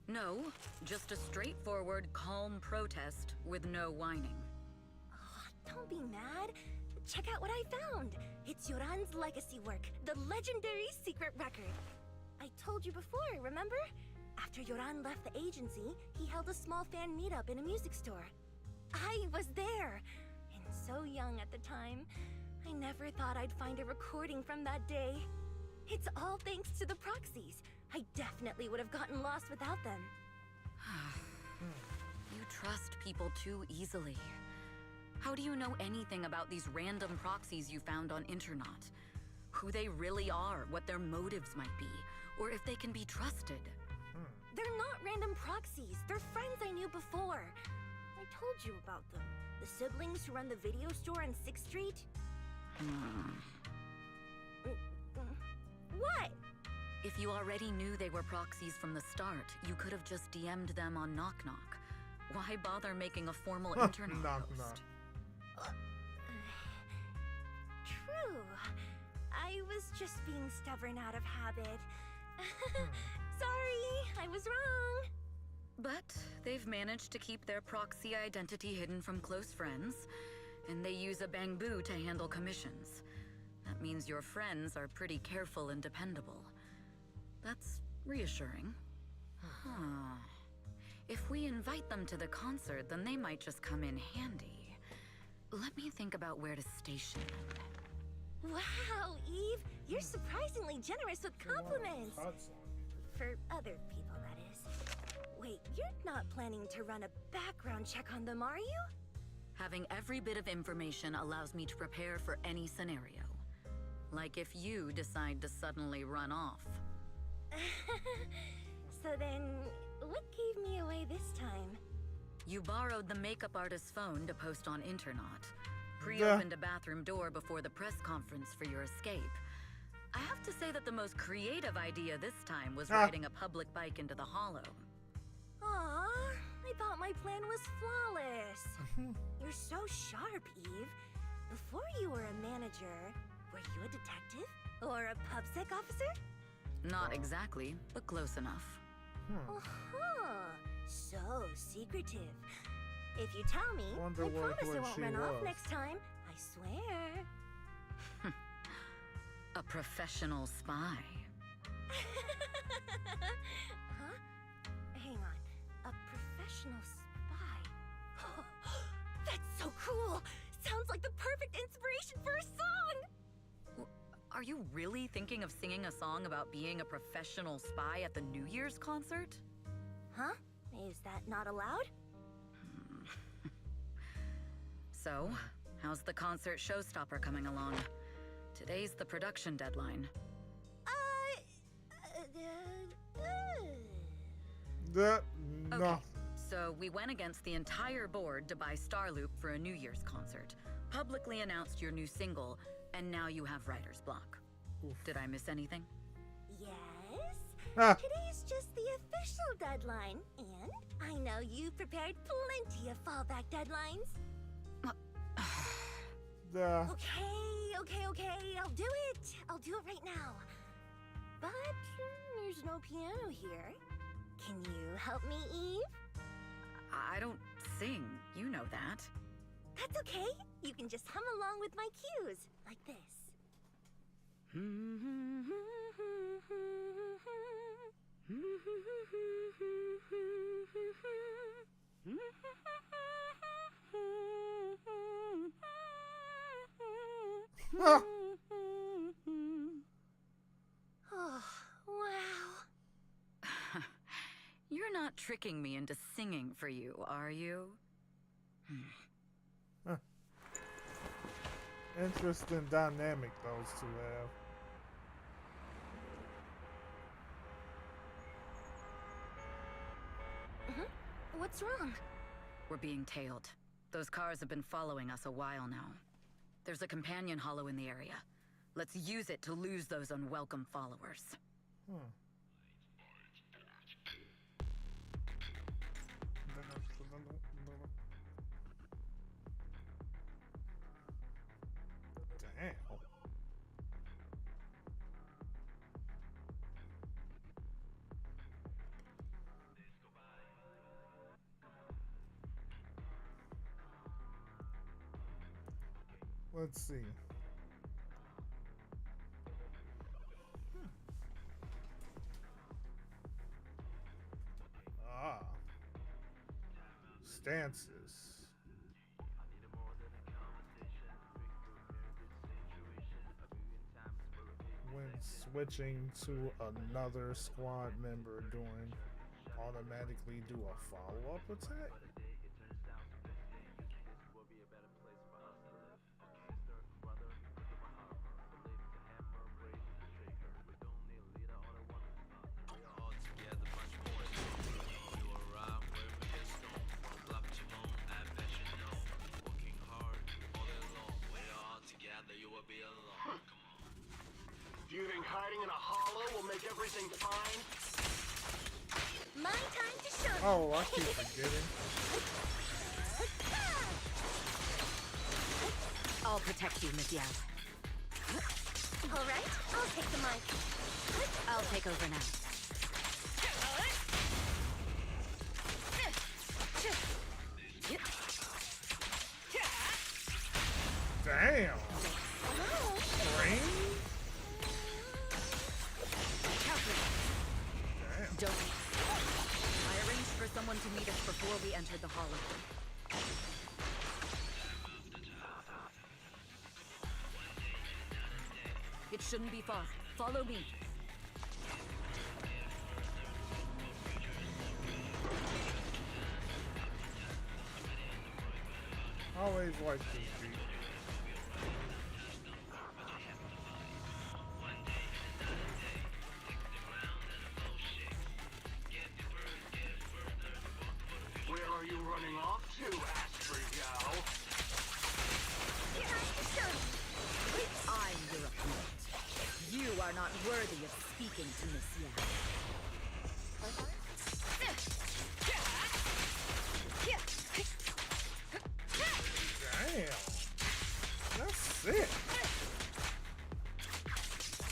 No, just a straightforward, calm protest with no whining. Oh, don't be mad. Check out what I found. It's Yoran's legacy work, the legendary secret record. I told you before, remember? After Yoran left the agency, he held a small fan meetup in a music store. I was there, and so young at the time. I never thought I'd find a recording from that day. It's all thanks to the proxies. I definitely would have gotten lost without them. You trust people too easily. How do you know anything about these random proxies you found on Internaut? Who they really are, what their motives might be, or if they can be trusted? They're not random proxies. They're friends I knew before. I told you about them. The siblings who run the video store on 6th Street. What? If you already knew they were proxies from the start, you could have just DM'd them on Knock Knock. Why bother making a formal Internaut Knock post? Knock. True. I was just being stubborn out of habit. Sorry, I was wrong. But they've managed to keep their proxy identity hidden from close friends, and they use a bamboo to handle commissions. That means your friends are pretty careful and dependable. That's reassuring. Huh. If we invite them to the concert, then they might just come in handy. Let me think about where to station them. Wow, Eve, you're surprisingly generous with compliments. For other people, that is. Wait, you're not planning to run a background check on them, are you? Having every bit of information allows me to prepare for any scenario. Like if you decide to suddenly run off. So then, what gave me away this time? You borrowed the makeup artist's phone to post on Internaut. Pre-opened a bathroom door before the press conference for your escape. I have to say that the most creative idea this time was riding a public bike into the hollow. Aw, I thought my plan was flawless. You're so sharp, Eve. Before you were a manager, were you a detective? Or a PubSec officer? Not exactly, but close enough. Uh-huh. So secretive. If you tell me, Wonder I what promise I won't she run off was. next time. I swear. A professional spy. Huh? Hang on. A professional spy. That's so cool! Sounds like the perfect inspiration for a song! Are you really thinking of singing a song about being a professional spy at the New Year's concert? Huh? Is that not allowed? So, how's the concert showstopper coming along? Today's the production deadline. That no. Okay, so we went against the entire board to buy Starloop for a New Year's concert, publicly announced your new single, and now you have writer's block. Oof. Did I miss anything? Yes? Ah. Today's just the official deadline, and I know you've prepared plenty of fallback deadlines. Okay, I'll do it. I'll do it right now. But there's no piano here. Can you help me, Eve? I don't sing, you know that. That's okay. You can just hum along with my cues, like this. Ah. Oh, wow. You're not tricking me into singing for you, are you? Interesting dynamic those two have. What's wrong? We're being tailed. Those cars have been following us a while now. There's a companion hollow in the area. Let's use it to lose those unwelcome followers. Damn. Let's see. Ah. Stances. When switching to another squad member doing automatically do a follow-up attack? Do you think hiding in a hollow will make everything fine? My time to show you. Oh, I keep forgetting. I'll protect you, Miss Yao. All right, I'll take the mic. I'll take over now. Damn. Brain? Damn. Don't. I arranged for someone to meet us before we entered the hollow. It shouldn't be far. Follow me. Always like this beat. Where are you running off to, Astrid Yao? I'm your opponent. You are not worthy of speaking to Miss Yao. Damn. That's sick.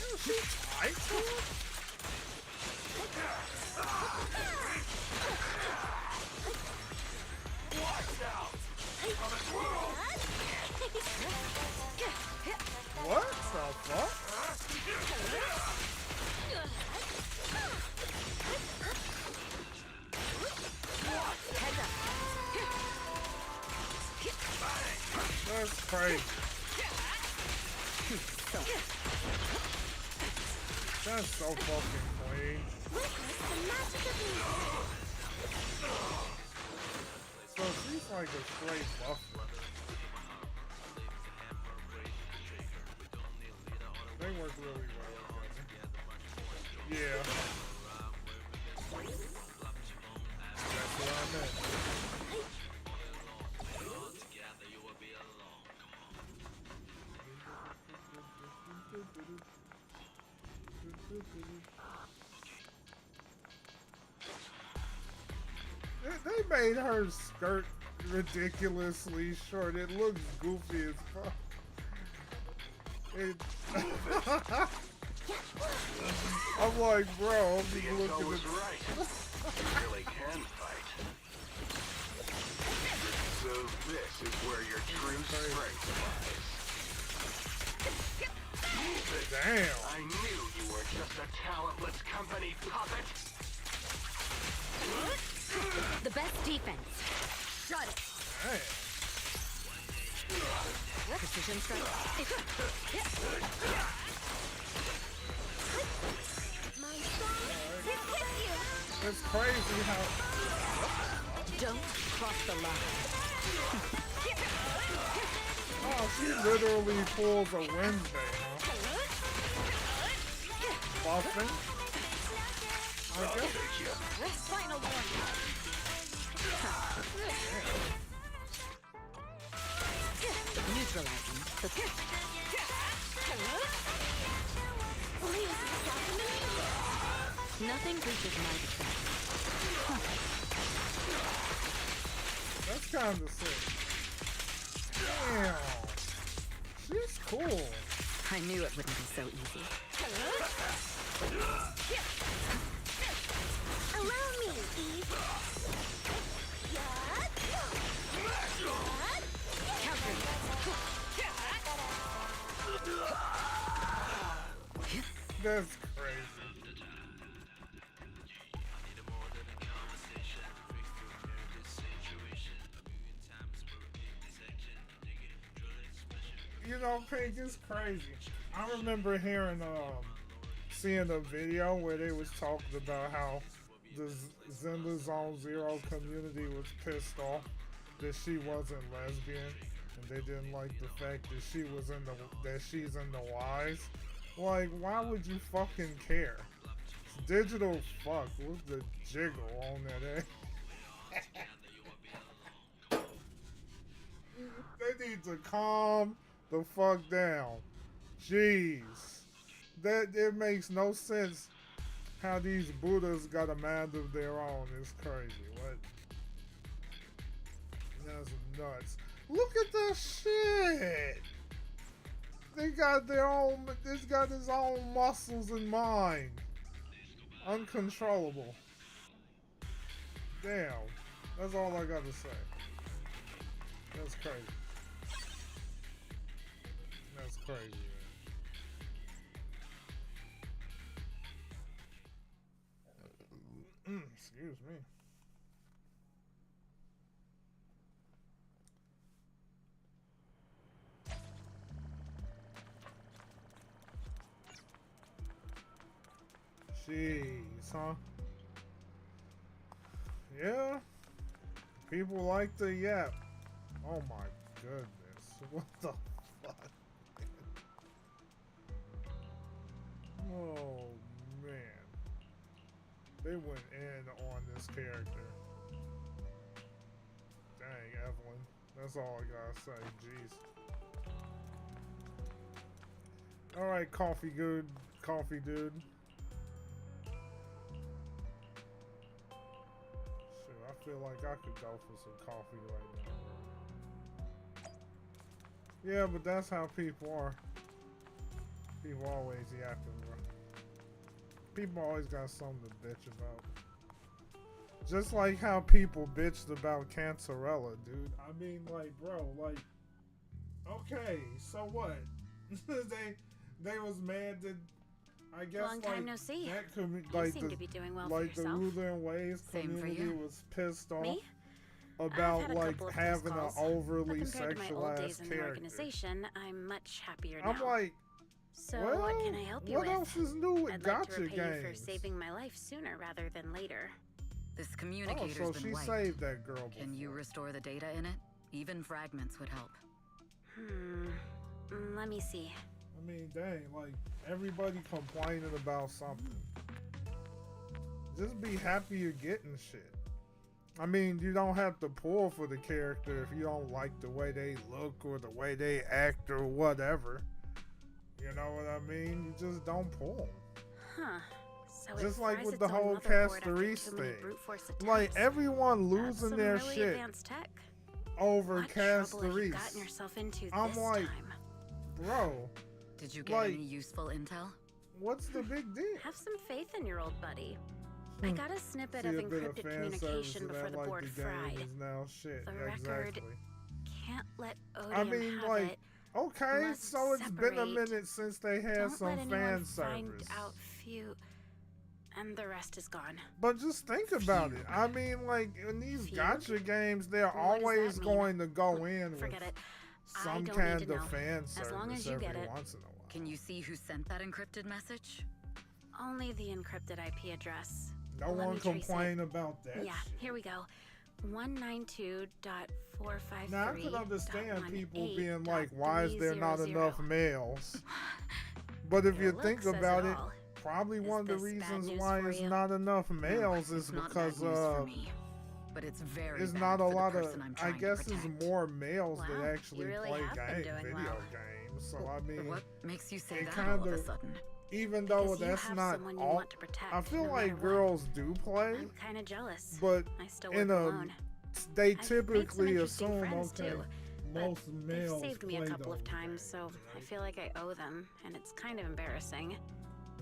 Is she tight to him? Watch out! What the fuck? That's crazy. That's so fucking clean. So she's like a straight buffalo. They work really well together. Yeah. They made her skirt ridiculously short. It looks goofy as fuck. I'm like, bro, I'm just looking at right. You really can fight. So this is where your true strength lies. damn. I knew you were just a talentless company puppet. The best defense. Shut it. Damn. Precision strike. My song is with you. It's crazy how Don't cross the line. she literally pulls a Wednesday, huh? Boston? I guess. Final warning. Neutralizing. Nothing reaches my defense. That's kind of sick. Damn. She's cool. I knew it wouldn't be so easy. Allow me, Eve. That's crazy. You know, Pink, is crazy. I remember hearing, seeing a video where they was talking about how the Zenless Zone Zero community was pissed off that she wasn't lesbian, and they didn't like the fact that she's in the Wise. Like, why would you fucking care? It's digital fuck with the jiggle on that. They need to calm the fuck down. Jeez. That it makes no sense how these Buddhas got a mind of their own. It's crazy. What? That's nuts. Look at that shit. They got their own. It's got his own muscles and mind. Uncontrollable. Damn. That's all I gotta say. That's crazy. That's crazy. Excuse me. Jeez, huh? Yeah. People like the yap. Oh my goodness. What the fuck? Oh man. They went in on this character. Dang, Evelyn. That's all I gotta say. Jeez. Alright, coffee dude. Shoot, I feel like I could go for some coffee right now. Yeah, but that's how people are. People always yapping, bro. People always got something to bitch about. Just like how people bitched about Cancerella, dude. I mean, like, bro, like, okay, so what? they was mad that, I guess, Long time no see. That You like seem to be doing well for like the yourself. Ruler and Ways Same for community you. was pissed off Me? I've about had a like couple of having those an calls, overly but compared to my old days sexualized in the character. organization, I'm much happier now. I'm like, so well, what can I help you what with? else is new with I'd like gotcha to repay you for games? saving my life sooner rather than later. This Oh, communicator's so been she wiped. saved that girl. Can you before. restore the data in it? Even fragments would help. Let me see. I mean, dang, like everybody complaining about something. Just be happy you're getting shit. I mean, you don't have to pull for the character if you don't like the way they look or the way they act or whatever. You know what I mean? You just don't pull. Huh. So Just it like fries with its the own whole motherboard after Castorice too many thing. brute force Like attempts. everyone That's losing some their really shit advanced tech. over What trouble have you Castorice. gotten yourself into I'm this like, time? bro, Did you get like- any useful intel? what's the big deal? Have some faith in your old buddy. I got a snippet See of a bit encrypted fan service communication and before that, the like, board the game fried. is now shit. The record Exactly. Can't let Odium I mean, have like, it. okay, Must so it's been a separate. minute since they had Don't some let fan anyone service. find out few, and the rest is gone. But just think about it. I mean, like, in these Feud? gotcha games, they're What does that always mean? going to go in with Forget it. I some don't kind need to of know. fan As service long as you every get it. once in a while. Can you see who sent that encrypted message? Only the encrypted IP address. No Let one me trace complain about that. Yeah, shit. here we go. 192.453. Now I can understand people being like, why is there not enough males? But if Your you think look says about it it, all. probably Is one of the this bad reasons news why for it's you? not enough males No, is it's not because bad news for me, but it's very there's bad not a for the lot of, person I'm I trying to guess there's protect. more males Wow, that actually you really play have been game, doing video well. games. So I mean, What makes you say it that all of a kinda- sudden? even though Because you that's have not someone you all, want to protect, I feel no like matter what. girls do play, I'm kind of jealous. but I still work in a, alone. they I've made some typically interesting assume, friends, okay, too, but most They've males saved me a play couple of those times, games, so I right? feel like I owe them, and it's kind of embarrassing.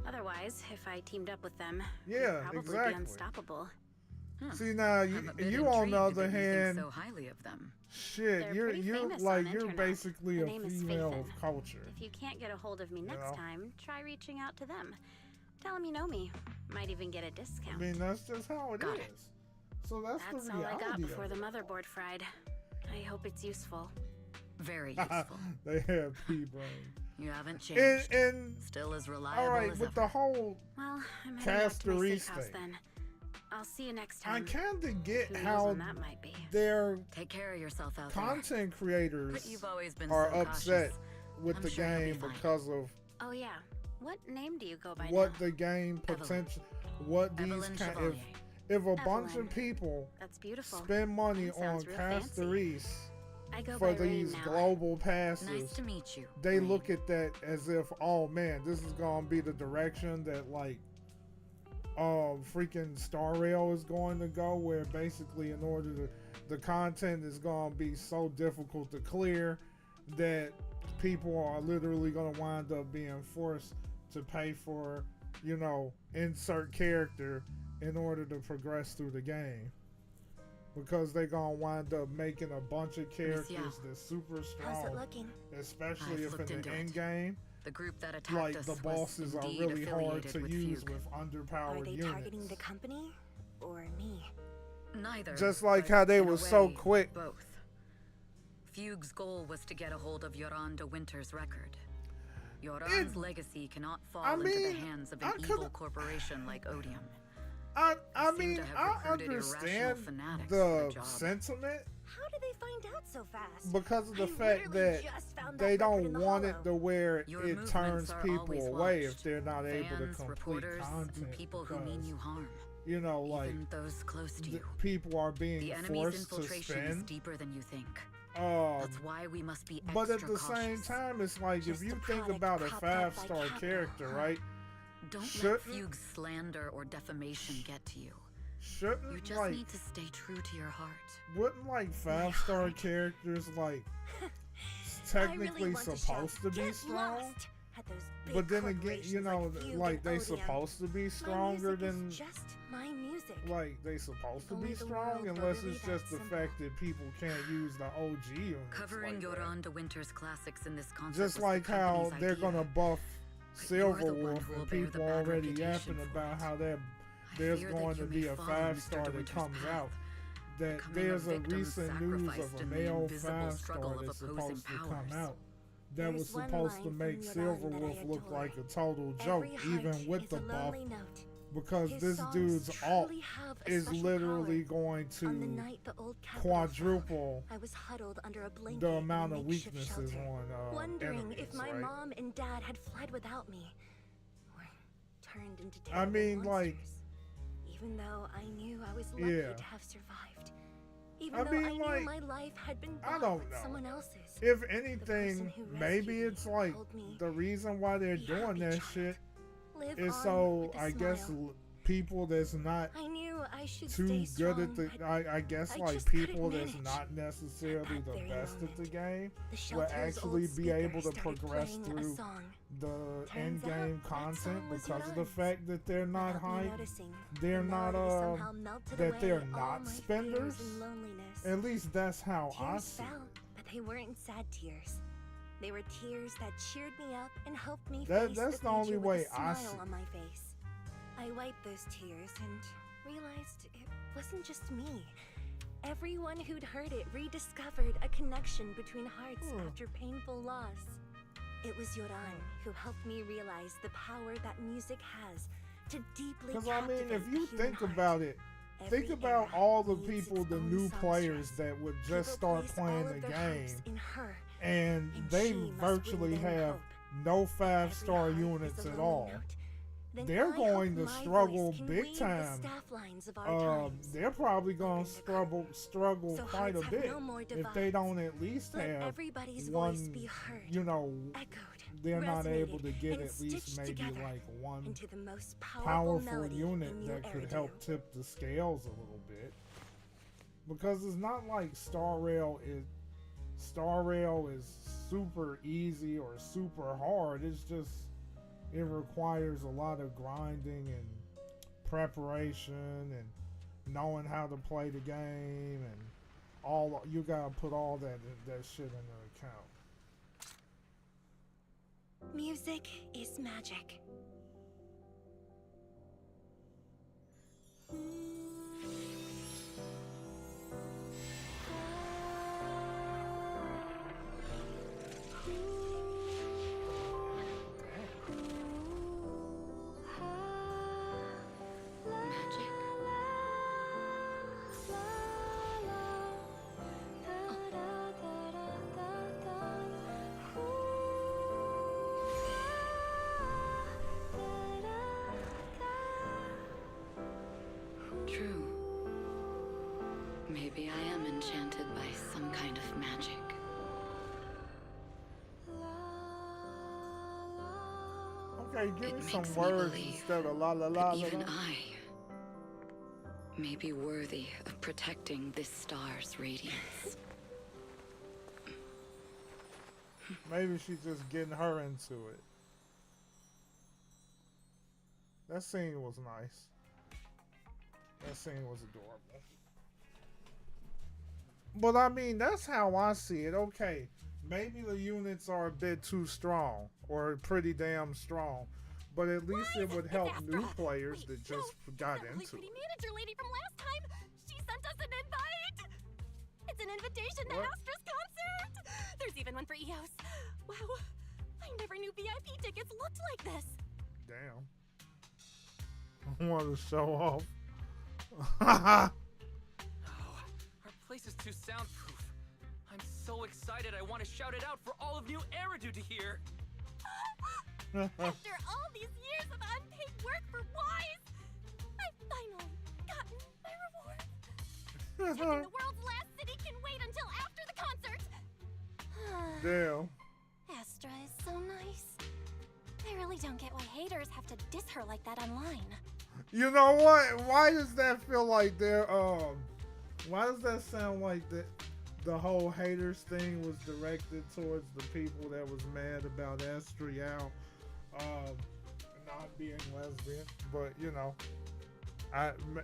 Otherwise, if I teamed up with them, Yeah, we'd probably exactly. be unstoppable. See now, I'm a bit you on the intrigued other that you think hand, so highly of them. shit, They're you're pretty famous like on you're internet. basically Their a name is female Faithin. of culture. If you can't get a hold of me next know? time, try reaching out to them. Tell them you know me. Might even get a I discount. mean, that's just how it Got is. it. So that's That's the all reality. I got before of the it. motherboard fried. I hope it's useful. Very useful. They have pea-brain. You haven't changed. And Still as reliable all right, as with ever. the whole, Well, I'm heading back to my Castorice safe house thing. then. I'll see you next I time. kind of get Who knows how when that might be. their Take care of yourself out there. content creators But you've always been are so upset cautious. with I'm the sure you'll be game fine. because of Oh yeah. What name do you go by what now? the game Evelyn. potential, what these Evelyn kind Chevalier. if a bunch Evelyn. of people That's beautiful. spend money That on sounds real fancy. Castorice I go for by Rain these now. global passes, Nice to meet you. they Rain. look at that as if, oh man, this is gonna be the direction that like freaking Star Rail is going to go, where basically in order to the content is gonna be so difficult to clear that people are literally gonna wind up being forced to pay for, you know, insert character in order to progress through the game. Because they're gonna wind up making a bunch of characters that's super How's it strong, looking? especially I've if looked in the into it. end game, The group that attacked like us the was bosses are indeed really hard affiliated to with use Fugue. with Are underpowered they units. targeting the company or me? Neither. Just like but how they in a was so way, quick. Both. Fugue's goal was to get a hold of Yoran de Winter's record. Yoran's legacy cannot fall into the hands of an evil corporation like Odium. I seem mean, to have I recruited irrational understand fanatics for the the job. sentiment How did they find out so fast? because of the I fact literally that just found they that record don't in the want it hollow. to where Your it movements turns are people always away watched. if they're not able to Fans, complete reporters, content. and people who mean because, you harm. you know, like Even those close to the you. people are being The enemy's forced to infiltration is spend. deeper than you think. Um, That's why we must be extra but at the cautious. same time, it's like Just if you a think product about a propped up by 5-star capital, character, huh? right? Don't shouldn't- let Fugue's slander or defamation get to you. You Shouldn't just like need to stay true to your heart. wouldn't like 5-star heart. characters like I technically really want to supposed shout, to be "Get strong? lost!" at those big But then again, you corporations know, like Fugue like and they Odium. supposed to be My stronger music than is just my music. like they supposed to Only be the strong, world unless really it's just that the simple. fact that people can't use the OG units. Covering like that. Yoran de Winter's classics in this concert Just was like the how company's they're idea. gonna buff But you're the one Silverwolf who will and bear the people bad already reputation yapping for about it. how I there's fear that going to you be may a follow 5-star Mr. de that Winter's comes path, out. That becoming there's a victim recent news sacrificed of a in the male invisible 5-star struggle of that's opposing supposed to come powers. out. That was There's one supposed to line make from Yoran that I Silverwolf look adore. like a total joke, Every heart even with is the a buff, lonely note. because His this songs dude's alt truly have a is special literally power. going On the to night the old capital quadruple fell, I was huddled under a blanket the in a amount of makeshift weaknesses shelter, on wondering enemies, if my right? mom and dad had fled without me, or turned into I terrible mean, like, monsters. Even though I knew I was lucky yeah. to have survived, even I though mean, I knew like, my life had been I bought don't with know. someone else's. If person anything, who maybe rescued it's me like told me, the reason why they're "Be doing happy, that child. shit live it's on so with a I guess smile. People that's not I knew I should too stay good strong, at the but I guess I like just couldn't people that's manage. not necessarily At that the very best at the moment, game the will shelter's actually old be able to speaker started progress playing a through song. the Turns in-game out that content song was because of the Yoran's. fact that they're not Without me hype. noticing, They're the not melody somehow melted that away they're all not my spenders. fears and loneliness. At least that's how I Tears see fell, it. but they weren't sad tears. They were tears that cheered me up and helped me That's face the only future way with a I smile see it. on my face. I wiped those tears and realized it wasn't just me. Everyone who'd heard it rediscovered a connection between hearts after painful loss. It was Yoran who helped me realize the power that music has to deeply Because I mean, if captivate you the think human about heart. it, Every think about era all the needs people, its the own new players songstress. that would People just start place playing all the of their game, hopes in her, and and they she must virtually bring them have hope. no Every 5-star heart is units a at lonely all. note. Then They're I going hope to my struggle voice can big weave time. The staff lines of our times. They're probably going to Open the struggle So quite a hearts have bit no more if they divides. don't at least Let have everybody's one, voice be heard, you know, echoed, they're not able resonated, to get and at least stitched maybe together like one into the most powerful melody unit in that New could Eridu. help tip the scales a little bit. Because it's not like Star Rail is super easy or super hard. It's just it requires a lot of grinding and preparation and knowing how to play the game, and all you gotta put all that shit into account. Music is magic. Magic? True. Maybe I am enchanted by some kind of magic. Okay, give me It some makes me words believe instead of la la la that la. even la. I may be worthy of protecting this star's radiance. Maybe she's just getting her into it. That scene was nice. That scene was adorable. But I mean, that's how I see it. Okay, maybe the units are a bit too strong, or pretty damn strong, but at least it would help new players that just got That into pretty it. manager lady from last time. She sent us an invite. It's an invitation to What? Astra's concert. There's even one for EOS. Wow, I never knew VIP tickets looked like this. Damn. I want to show off. Oh, our place is too soundproof. I'm so excited I want to shout it out for all of New Eridu to hear. After all these years of unpaid work for Wise, I've finally gotten my reward. Checking the world's last city can wait until after the concert. Damn. Astra is so nice. I really don't get why haters have to diss her like that online. You know what? Why does that feel like they're why does that sound like the whole haters thing was directed towards the people that was mad about Astra Yao not being lesbian? But you know,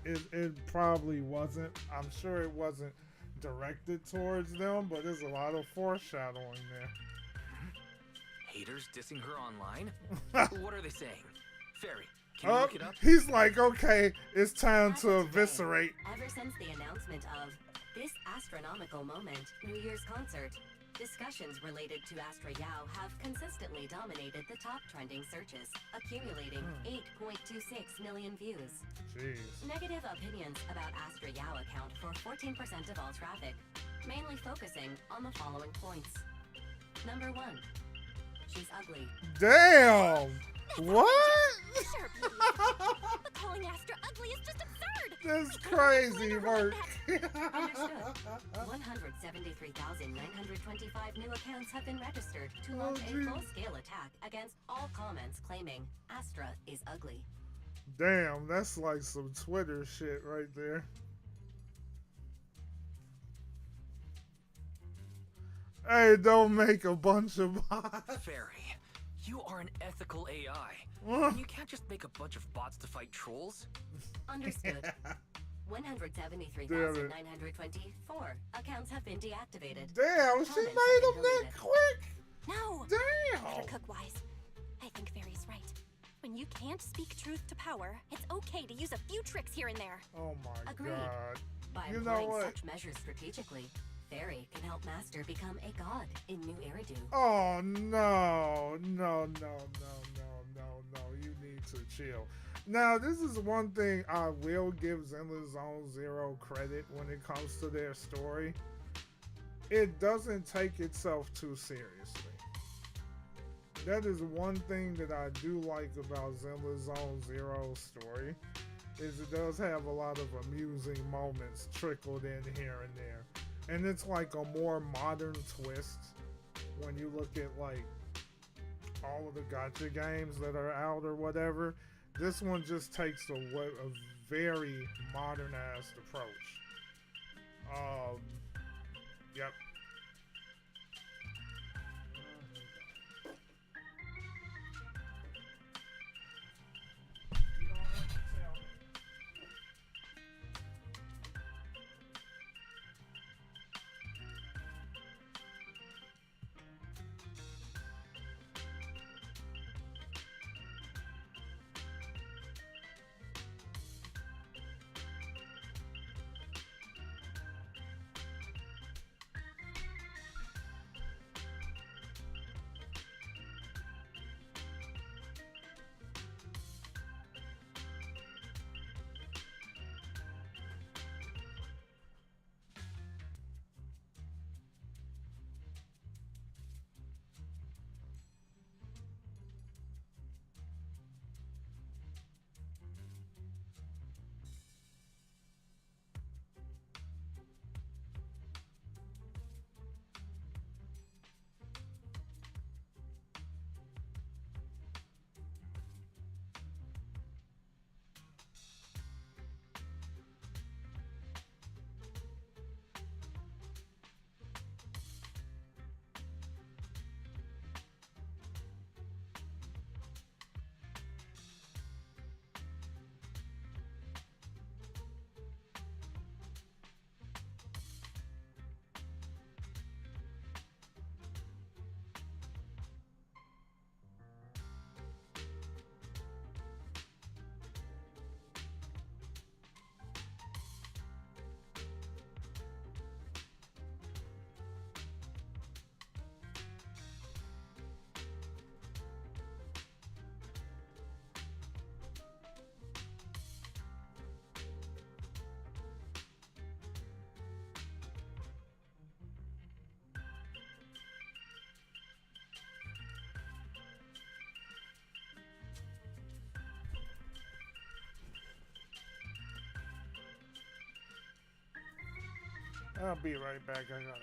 it probably wasn't. I'm sure it wasn't directed towards them, but there's a lot of foreshadowing there. Haters dissing her online? What are they saying? Fairy, can you look it up? He's like, okay, it's time As to of today, eviscerate. Ever since the announcement of this astronomical moment, New Year's concert, discussions related to Astra Yao have consistently dominated the top trending searches, accumulating 8.26 million views. Jeez. Negative opinions about Astra Yao account for 14% of all traffic, mainly focusing on the following points. Number 1. She's ugly. Damn. What? Sure, please. The calling Astra ugly is just absurd. This crazy work. Understood. 173,925 new accounts have been registered to launch a full-scale attack against all comments claiming Astra is ugly. Damn, that's like some Twitter shit right there. Hey, don't make a bunch of bots. Fairy, you are an ethical AI. And you can't just make a bunch of bots to fight trolls. Understood. 173,924 accounts have been deactivated. Damn, she made them that quick. No. Damn. Better cook wise. I think Fairy's right. When you can't speak truth to power, it's okay to use a few tricks here and there. Oh my Agreed. god. By You know employing what? such measures strategically, Fairy can help Master become a god in New Eridu. Oh no, no, no, no, no, no, no. You need to chill. Now, this is one thing I will give Zenless Zone Zero credit when it comes to their story. It doesn't take itself too seriously. That is one thing that I do like about Zenless Zone Zero's story, is it does have a lot of amusing moments trickled in here and there. And it's like a more modern twist when you look at like all of the gacha games that are out or whatever. This one just takes a very modernized approach. Yep. You don't have to tell me. I'll be right back. I gotta.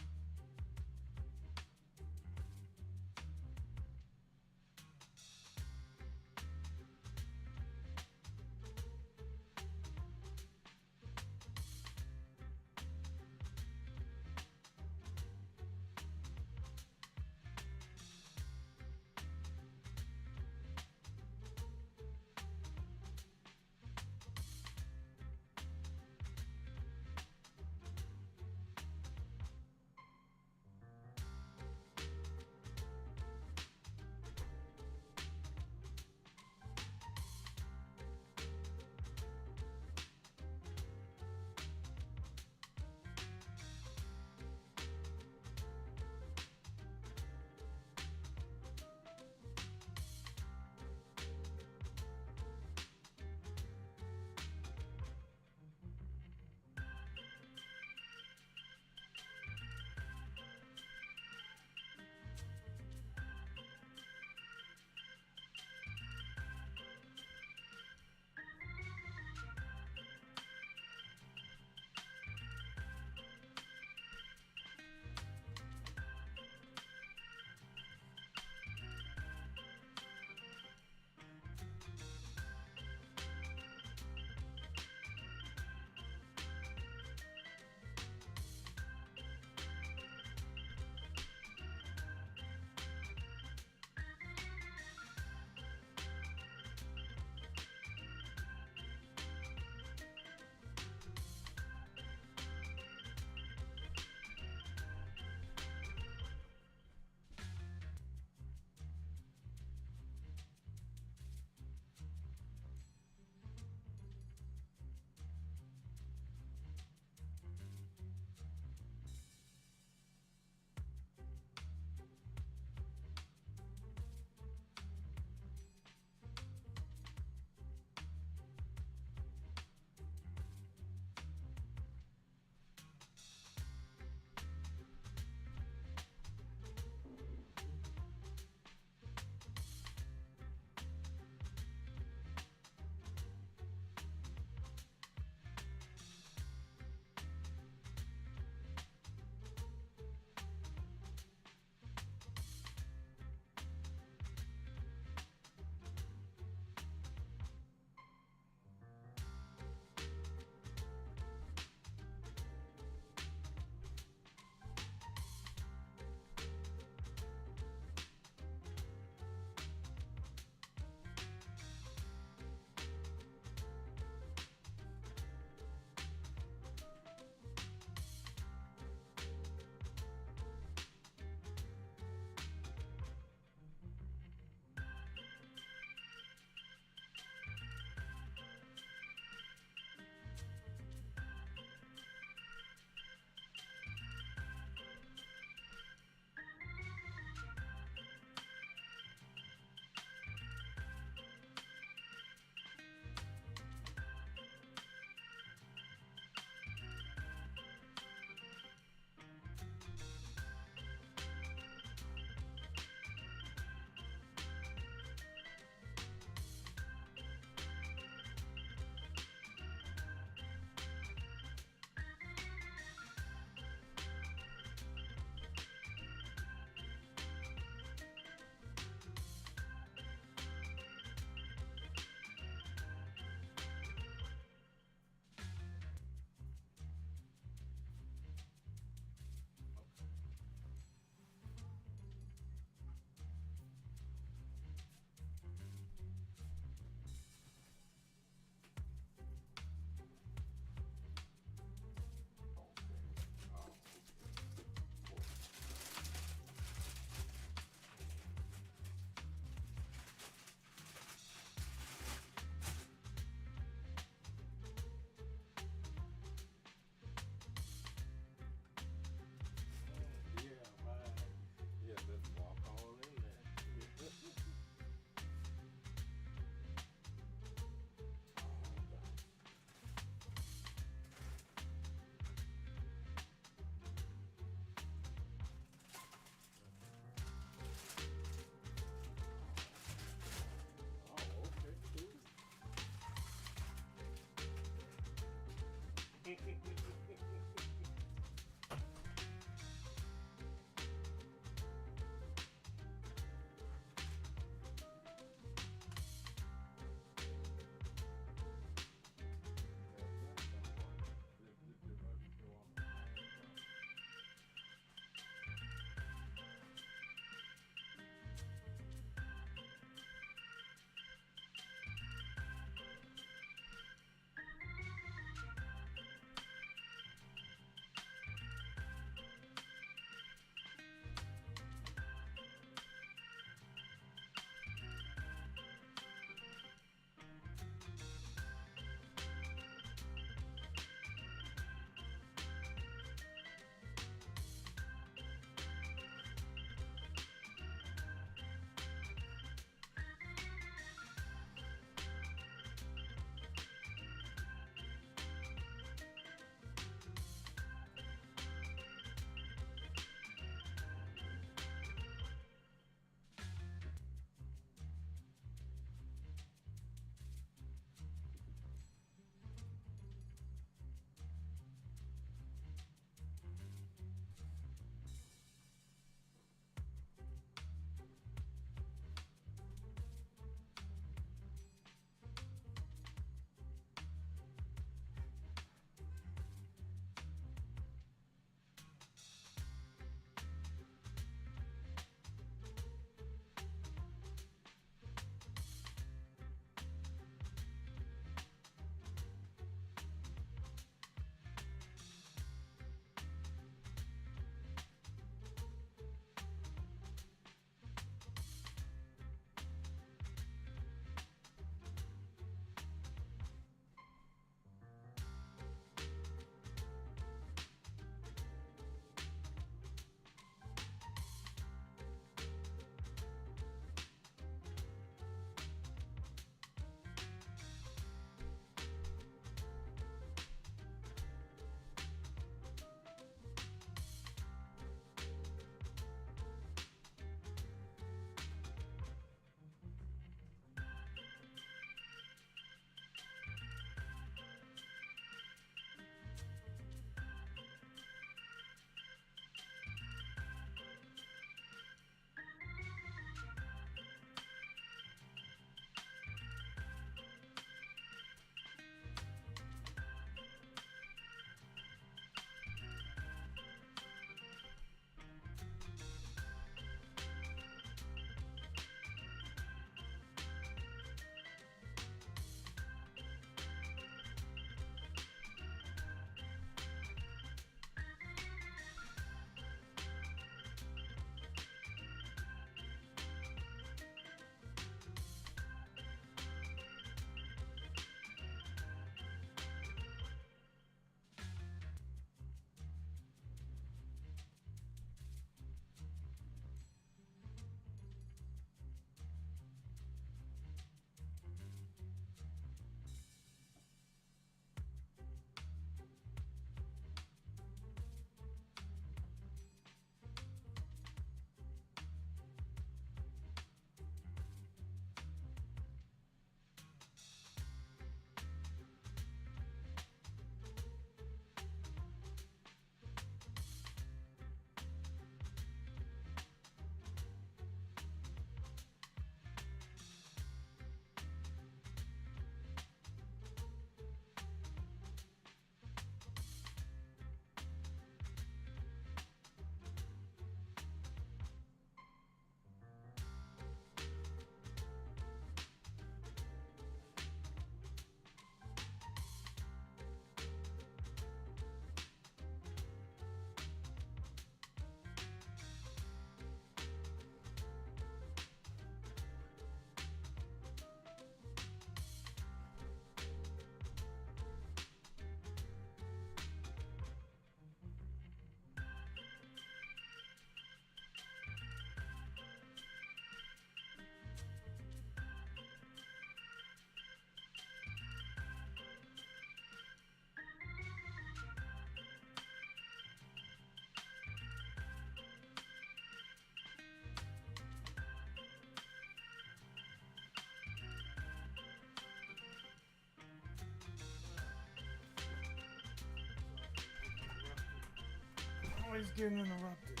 always getting interrupted.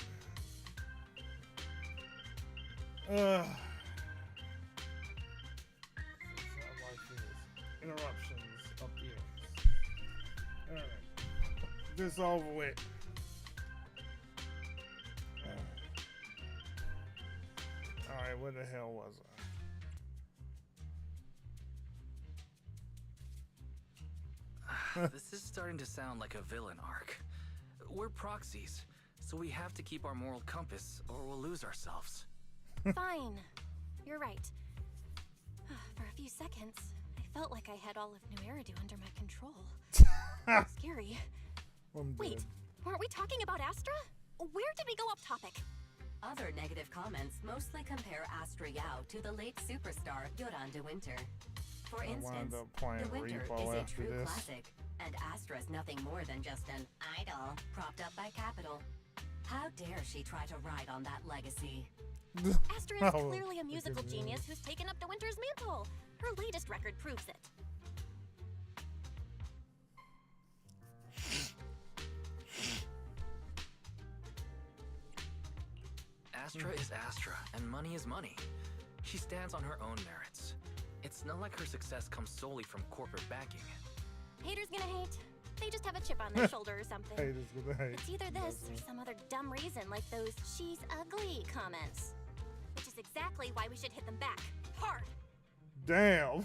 Ugh. Something like this. Interruptions up the ass. Alright. This over with. Alright, where the hell was I? This is starting to sound like a villain arc. We're proxies, so we have to keep our moral compass or we'll lose ourselves. Fine. You're right. For a few seconds, I felt like I had all of New Eridu under my control. Scary. Wait, weren't we talking about Astra? Where did we go off topic? Other negative comments mostly compare Astra Yao to the late superstar Yoran de Winter. For instance, De Winter is a true classic, and Astra's nothing more than just an idol propped up by capital. How dare she try to ride on that legacy? Astra is clearly a musical genius who's taken up De Winter's mantle. Her latest record proves it. Astra is Astra, and money is money. She stands on her own merits. It's not like her success comes solely from corporate backing. Haters gonna hate. They just have a chip on their shoulder or something. Haters gonna hate. It's either this or some other dumb reason like those "she's ugly" comments. Which is exactly why we should hit them back. Hard! Damn.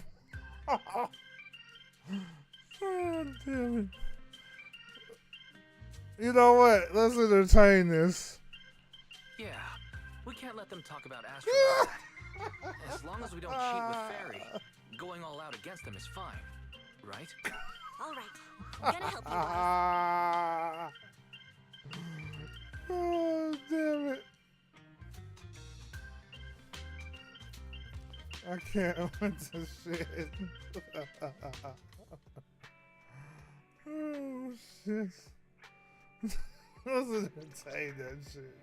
Oh, damn it. You know what? Let's entertain this. Yeah, we can't let them talk about Astra like that. As long as we don't cheat with Fairy, going all out against them is fine, right? All right. Gonna help you, boys. Oh, damn it. I can't with this shit. Oh, shit. Let's entertain that shit.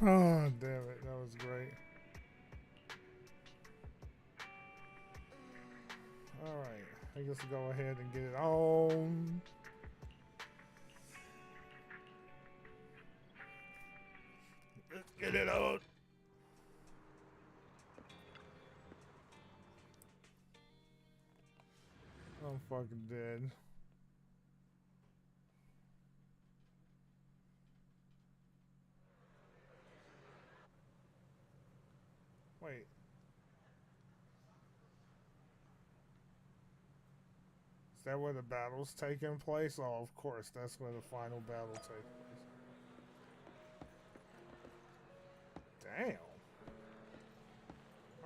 Oh, damn it. That was great. Alright. I guess we'll go ahead and get it on. Let's get it on. I'm fucking dead. Wait. Is that where the battle's taking place? Oh, of course, that's where the final battle takes place. Damn.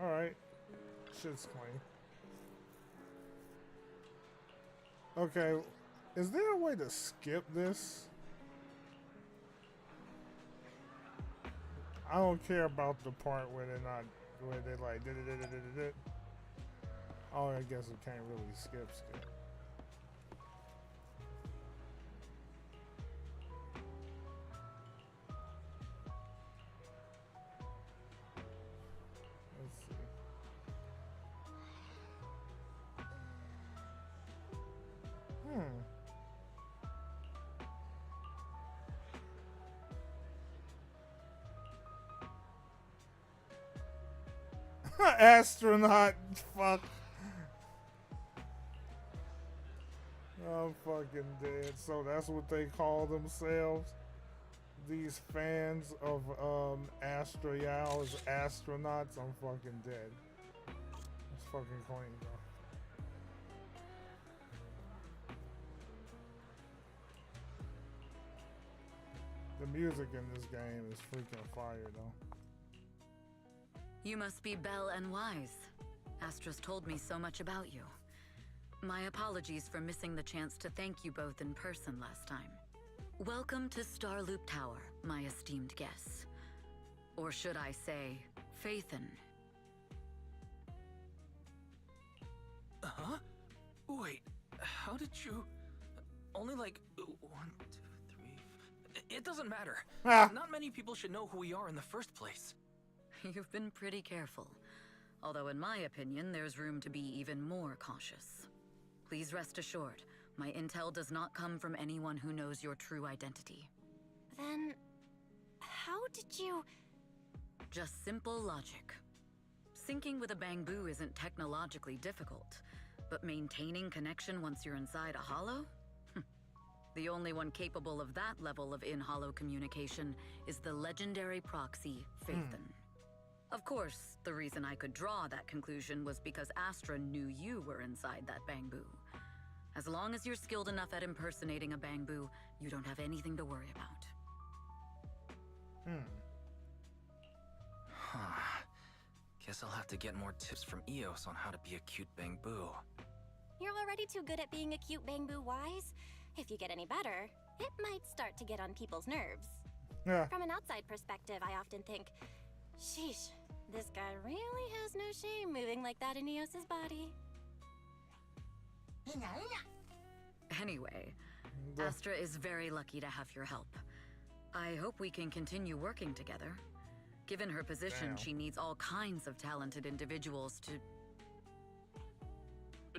Alright. Shit's clean. Okay, is there a way to skip this? I don't care about the part where they're not, where they like did it. Oh, I guess we can't really skip. Let's see. Astronaut, fuck. I'm fucking dead. So that's what they call themselves? These fans of Astra Yao as astronauts? I'm fucking dead. It's fucking clean, bro. The music in this game is freaking fire, though. You must be Belle and Wise. Astra's told me so much about you. My apologies for missing the chance to thank you both in person last time. Welcome to Starloop Tower, my esteemed guests. Or should I say, Faithin. Huh? Wait, how did you... Only like 1, 2, 3... It doesn't matter. Not many people should know who we are in the first place. You've been pretty careful. Although in my opinion, there's room to be even more cautious. Please rest assured, my intel does not come from anyone who knows your true identity. Then, how did you... Just simple logic. Syncing with a bamboo isn't technologically difficult, but maintaining connection once you're inside a hollow? The only one capable of that level of in-hollow communication is the legendary proxy, Phaethon. Of course, the reason I could draw that conclusion was because Astra knew you were inside that bamboo. As long as you're skilled enough at impersonating a bamboo, you don't have anything to worry about. Huh. Guess I'll have to get more tips from Eos on how to be a cute bamboo. You're already too good at being a cute bamboo, Wise. If you get any better, it might start to get on people's nerves. Yeah. From an outside perspective, I often think, sheesh, this guy really has no shame moving like that in Eos's body. Anyway, Astra is very lucky to have your help. I hope we can continue working together. Given her position, Damn. she needs all kinds of talented individuals to...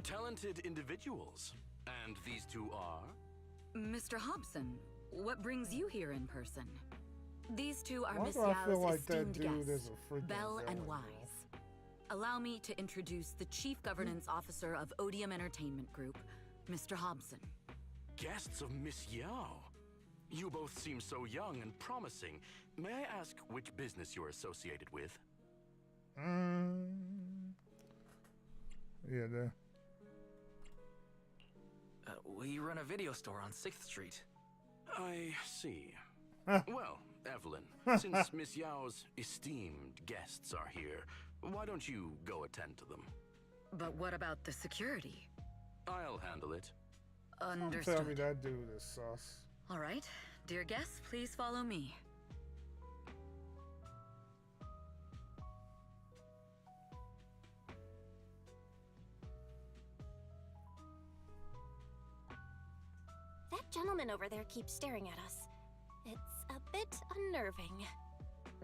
Talented individuals. And these two are? Mr. Hobson, what brings you here in person? These two are Why Miss do I feel Yao's like that esteemed dude is guests, a freaking Belle and villain, Wise. Allow me to introduce the Chief Governance Officer of Odium Entertainment Group, Mr. Hobson. Guests of Miss Yao. You both seem so young and promising. May I ask which business you're associated with? Yeah, there. We run a video store on 6th Street. I see. Huh. Well, Evelyn, since Miss Yao's esteemed guests are here, why don't you go attend to them? But what about the security? I'll handle it. Don't tell me Understood. that dude is sus. All right, dear guests, please follow me. That gentleman over there keeps staring at us. It's a bit unnerving.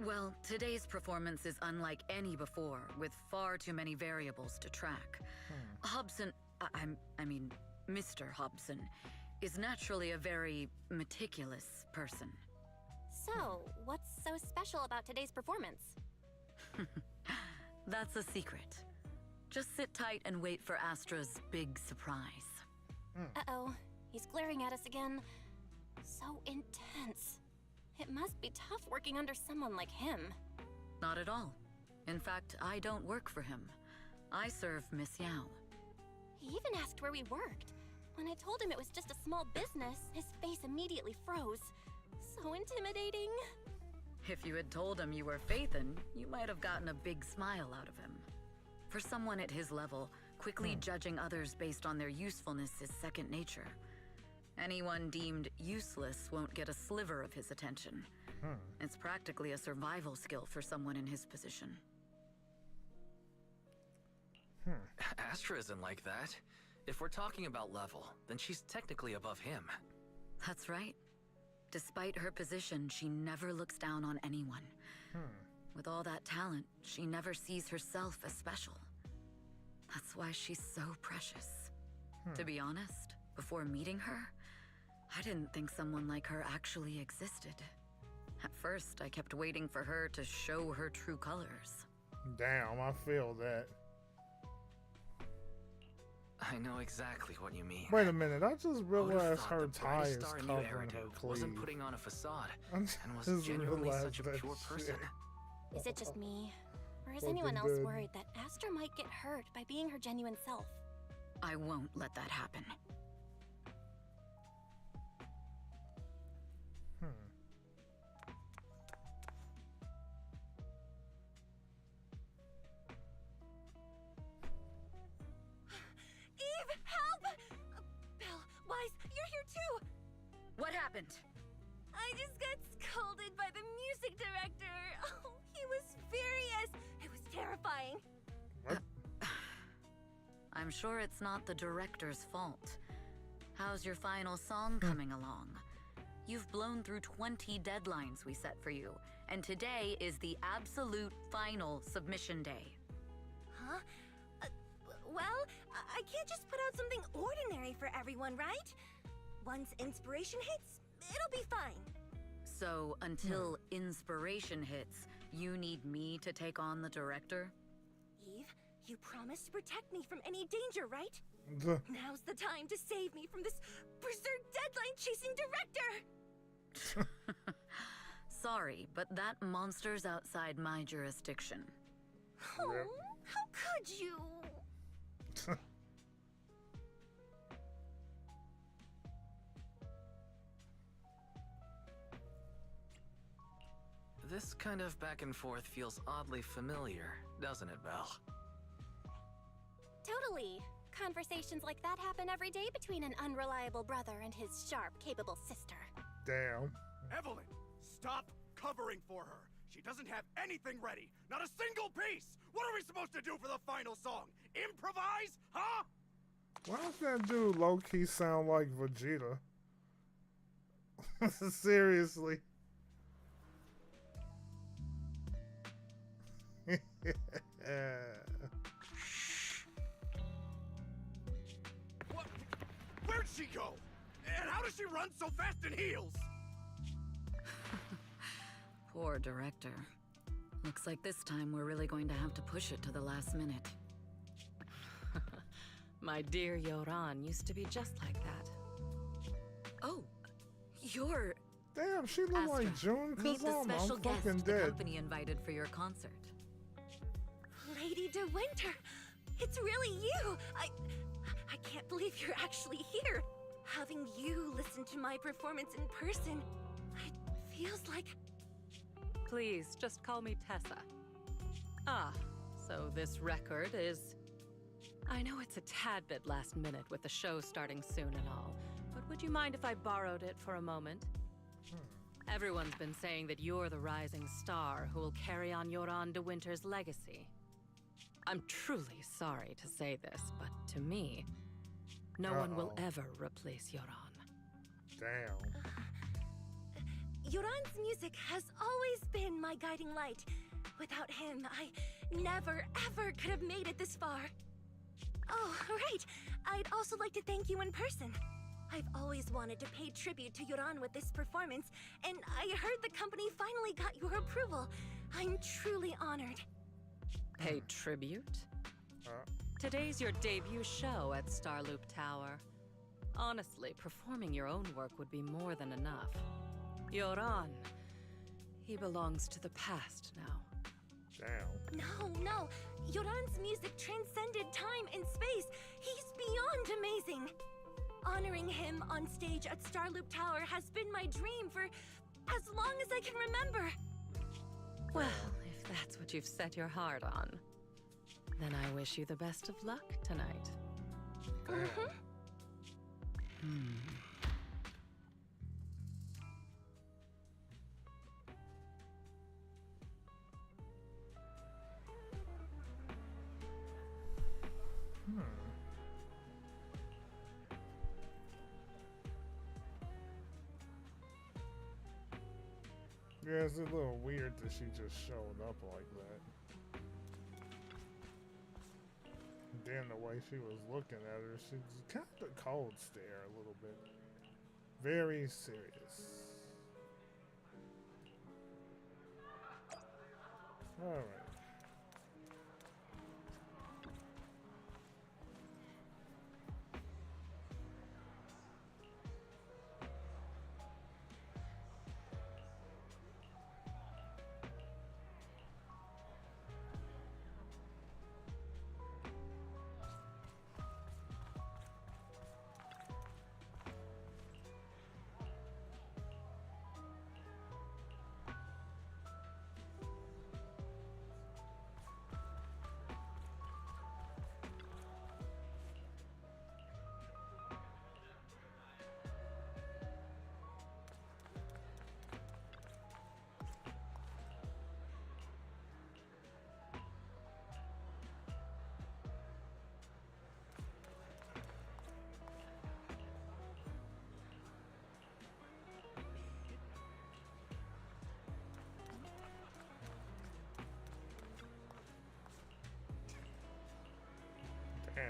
Well, today's performance is unlike any before, with far too many variables to track. Hobson, I mean, Mr. Hobson, is naturally a very meticulous person. So, what's so special about today's performance? That's a secret. Just sit tight and wait for Astra's big surprise. Uh-oh, he's glaring at us again. So intense. It must be tough working under someone like him. Not at all. In fact, I don't work for him. I serve Miss Yao. He even asked where we worked. When I told him it was just a small business, his face immediately froze. So intimidating. If you had told him you were Phaethon, you might have gotten a big smile out of him. For someone at his level, quickly judging others based on their usefulness is second nature. Anyone deemed useless won't get a sliver of his attention. It's practically a survival skill for someone in his position. Astra isn't like that. If we're talking about level, then she's technically above him. That's right. Despite her position, she never looks down on anyone. With all that talent, she never sees herself as special. That's why she's so precious. To be honest, before meeting her, I didn't think someone like her actually existed. At first, I kept waiting for her to show her true colors. Damn, I feel that. I know exactly what you mean. Wait a minute, I just Who would've realized thought her the tie brightest is star in New covering her Eridu wasn't cleave. putting on a facade I and was just genuinely realized such a that pure person. shit. Is it just me? Or is Fucking anyone else dead. worried that Astra might get hurt by being her genuine self? I won't let that happen. Eve, help! Belle, Wise, you're here too! What happened? I just got scolded by the music director. Oh, he was furious. It was terrifying. I'm sure it's not the director's fault. How's your final song coming along? You've blown through 20 deadlines we set for you, and today is the absolute final submission day. Huh? Well, I can't just put out something ordinary for everyone, right? Once inspiration hits, it'll be fine. So, until inspiration hits, you need me to take on the director? Eve, you promised to protect me from any danger, right? The- Now's the time to save me from this berserk deadline-chasing director! Sorry, but that monster's outside my jurisdiction. Oh, how could you? This kind of back and forth feels oddly familiar, doesn't it, Belle? Totally. Conversations like that happen every day between an unreliable brother and his sharp, capable sister. Damn. Evelyn, stop covering for her. She doesn't have anything ready. Not a single piece. What are we supposed to do for the final song? Improvise? Huh? Why does that dude low-key sound like Vegeta? Seriously. What? Where'd she go? And how does she run so fast in heels? Poor director. Looks like this time we're really going to have to push it to the last minute. My dear Yoran used to be just like that. Oh, you're... Damn, she look Astra, like June meet the Kazama. special I'm guest fucking the dead. company invited for your concert. Lady De Winter, it's really you! I can't believe you're actually here. Having you listen to my performance in person, it feels like... Please, just call me Tessa. Ah, so this record is... I know it's a tad bit last minute with the show starting soon and all, but would you mind if I borrowed it for a moment? Everyone's been saying that you're the rising star who will carry on Yoran De Winter's legacy. I'm truly sorry to say this, but to me, no one will ever replace Yoran. Damn. Yoran's music has always been my guiding light. Without him, I never, ever could have made it this far. Oh, right. I'd also like to thank you in person. I've always wanted to pay tribute to Yoran with this performance, and I heard the company finally got your approval. I'm truly honored. Pay tribute? Today's your debut show at Starloop Tower. Honestly, performing your own work would be more than enough. Yoran, he belongs to the past now. Damn. No. Yoran's music transcended time and space. He's beyond amazing. Honoring him on stage at Starloop Tower has been my dream for as long as I can remember. Well, if that's what you've set your heart on, then I wish you the best of luck tonight. Yeah, it's a little weird that she just showed up like that. Then the way she was looking at her, she's kind of cold stare a little bit. Very serious. Alright. Damn.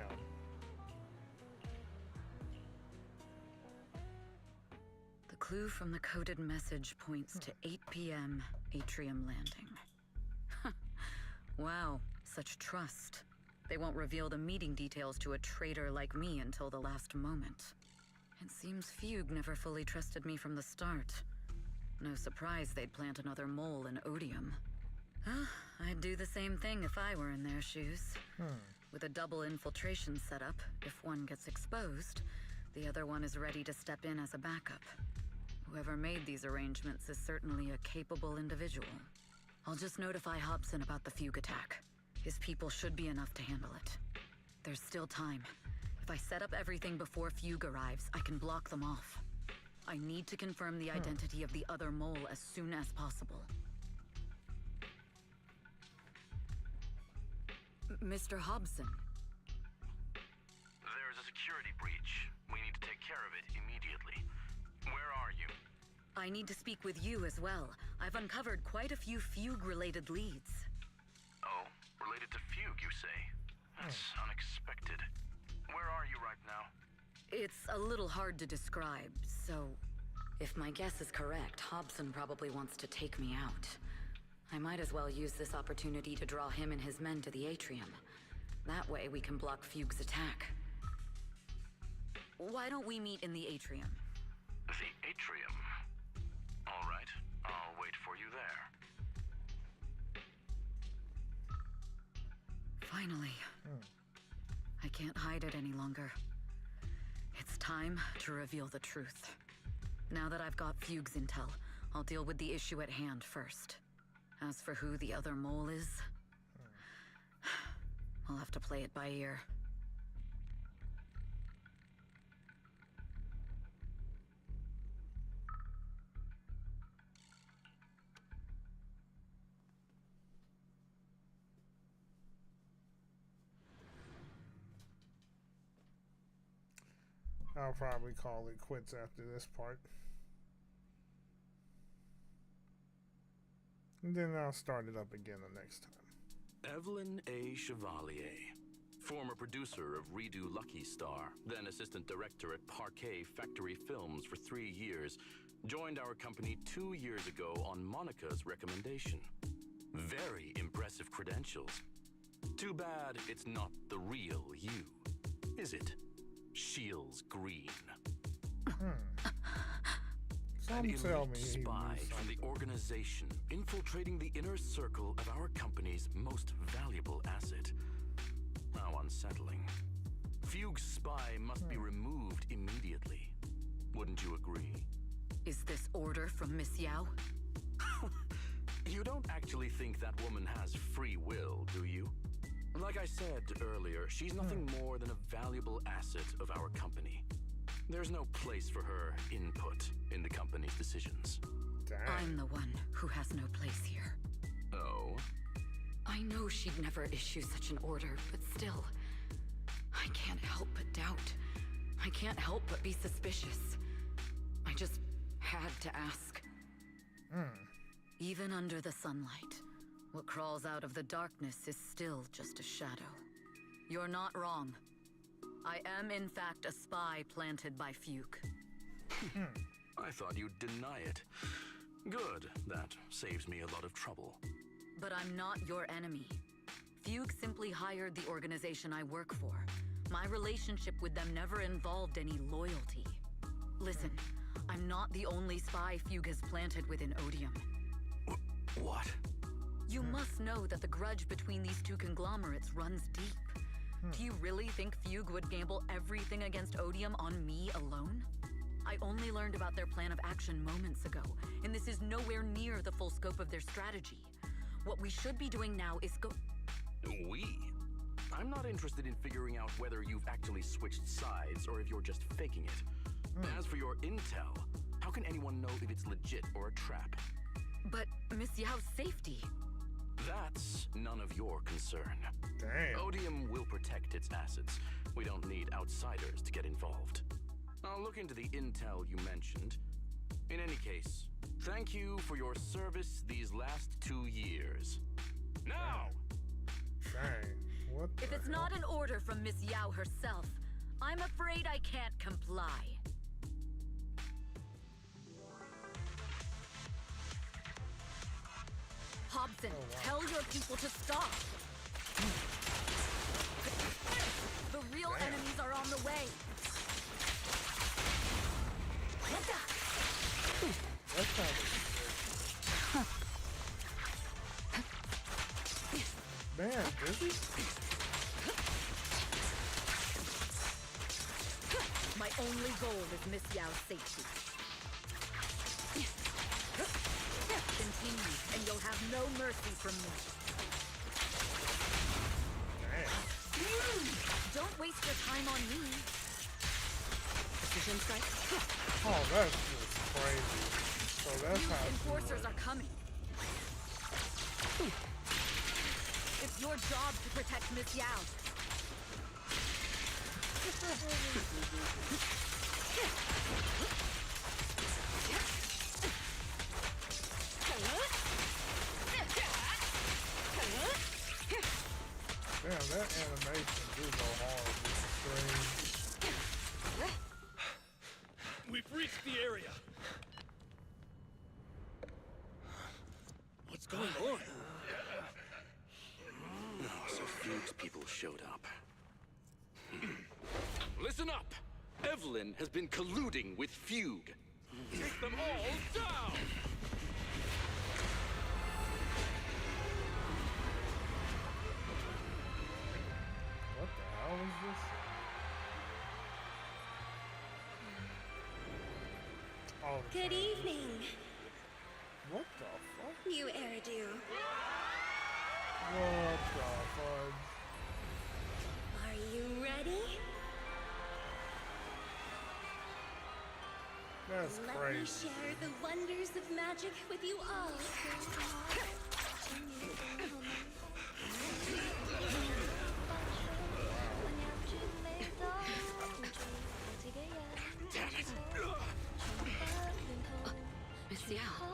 The clue from the coded message points to 8 p.m. Atrium Landing. Wow, such trust. They won't reveal the meeting details to a traitor like me until the last moment. It seems Fugue never fully trusted me from the start. No surprise they'd plant another mole in Odium. I'd do the same thing if I were in their shoes. With a double infiltration setup, if one gets exposed, the other one is ready to step in as a backup. Whoever made these arrangements is certainly a capable individual. I'll just notify Hobson about the Fugue attack. His people should be enough to handle it. There's still time. If I set up everything before Fugue arrives, I can block them off. I need to confirm the identity of the other mole as soon as possible. Mr. Hobson. There's a security breach. We need to take care of it immediately. Where are you? I need to speak with you as well. I've uncovered quite a few Fugue-related leads. Oh, related to Fugue, you say? That's unexpected. Where are you right now? It's a little hard to describe, so... If my guess is correct, Hobson probably wants to take me out. I might as well use this opportunity to draw him and his men to the Atrium. That way we can block Fugue's attack. Why don't we meet in the Atrium? The Atrium? All right, I'll wait for you there. Finally. I can't hide it any longer. It's time to reveal the truth. Now that I've got Fugue's intel, I'll deal with the issue at hand first. As for who the other mole is, I'll have to play it by ear. I'll probably call it quits after this part. And then I'll start it up again the next time. Evelyn A. Chevalier, former producer of Redo Lucky Star, then assistant director at Parquet Factory Films for 3 years, joined our company 2 years ago on Monica's recommendation. Very impressive credentials. Too bad it's not the real you, is it? Shields Green. An elite spy from the organization, infiltrating the inner circle of our company's most valuable asset. How unsettling. Fugue's spy must be removed immediately. Wouldn't you agree? Is this order from Miss Yao? You don't actually think that woman has free will, do you? Like I said earlier, she's nothing more than a valuable asset of our company. There's no place for her input in the company's decisions. Damn. I'm the one who has no place here. Oh? I know she'd never issue such an order, but still, I can't help but doubt. I can't help but be suspicious. I just had to ask. Even under the sunlight, what crawls out of the darkness is still just a shadow. You're not wrong. I am, in fact, a spy planted by Fugue. I thought you'd deny it. Good. That saves me a lot of trouble. But I'm not your enemy. Fugue simply hired the organization I work for. My relationship with them never involved any loyalty. Listen, I'm not the only spy Fugue has planted within Odium. What? You must know that the grudge between these two conglomerates runs deep. Do you really think Fugue would gamble everything against Odium on me alone? I only learned about their plan of action moments ago, and this is nowhere near the full scope of their strategy. What we should be doing now is We? I'm not interested in figuring out whether you've actually switched sides or if you're just faking it. As for your intel, how can anyone know if it's legit or a trap? But Miss Yao's safety... That's none of your concern. Damn. Odium will protect its assets. We don't need outsiders to get involved. I'll look into the intel you mentioned. In any case, thank you for your service these last 2 years. Now! Dang. What the If it's hell? not an order from Miss Yao herself, I'm afraid I can't comply. Hobson, tell your people to stop. The real enemies are on the way. That sounded man, busy? My only goal is Miss Yao's safety. Continue, and you'll have no mercy from me. Don't waste your time on me. Precision strike. Oh, that's just crazy. So that's how enforcers are coming. It's your job to protect Miss Yao. Damn, that animation do go hard. It's strange. We've reached the area. What's going on? So Fugue's people showed up. Listen up! Evelyn has been colluding with Fugue. Take them all down! What the hell is this? Oh, Good evening. what the fuck? New hairdo. What the fudge? Are you ready? That's Let me crazy. share the wonders of magic with you all. Miss Yao.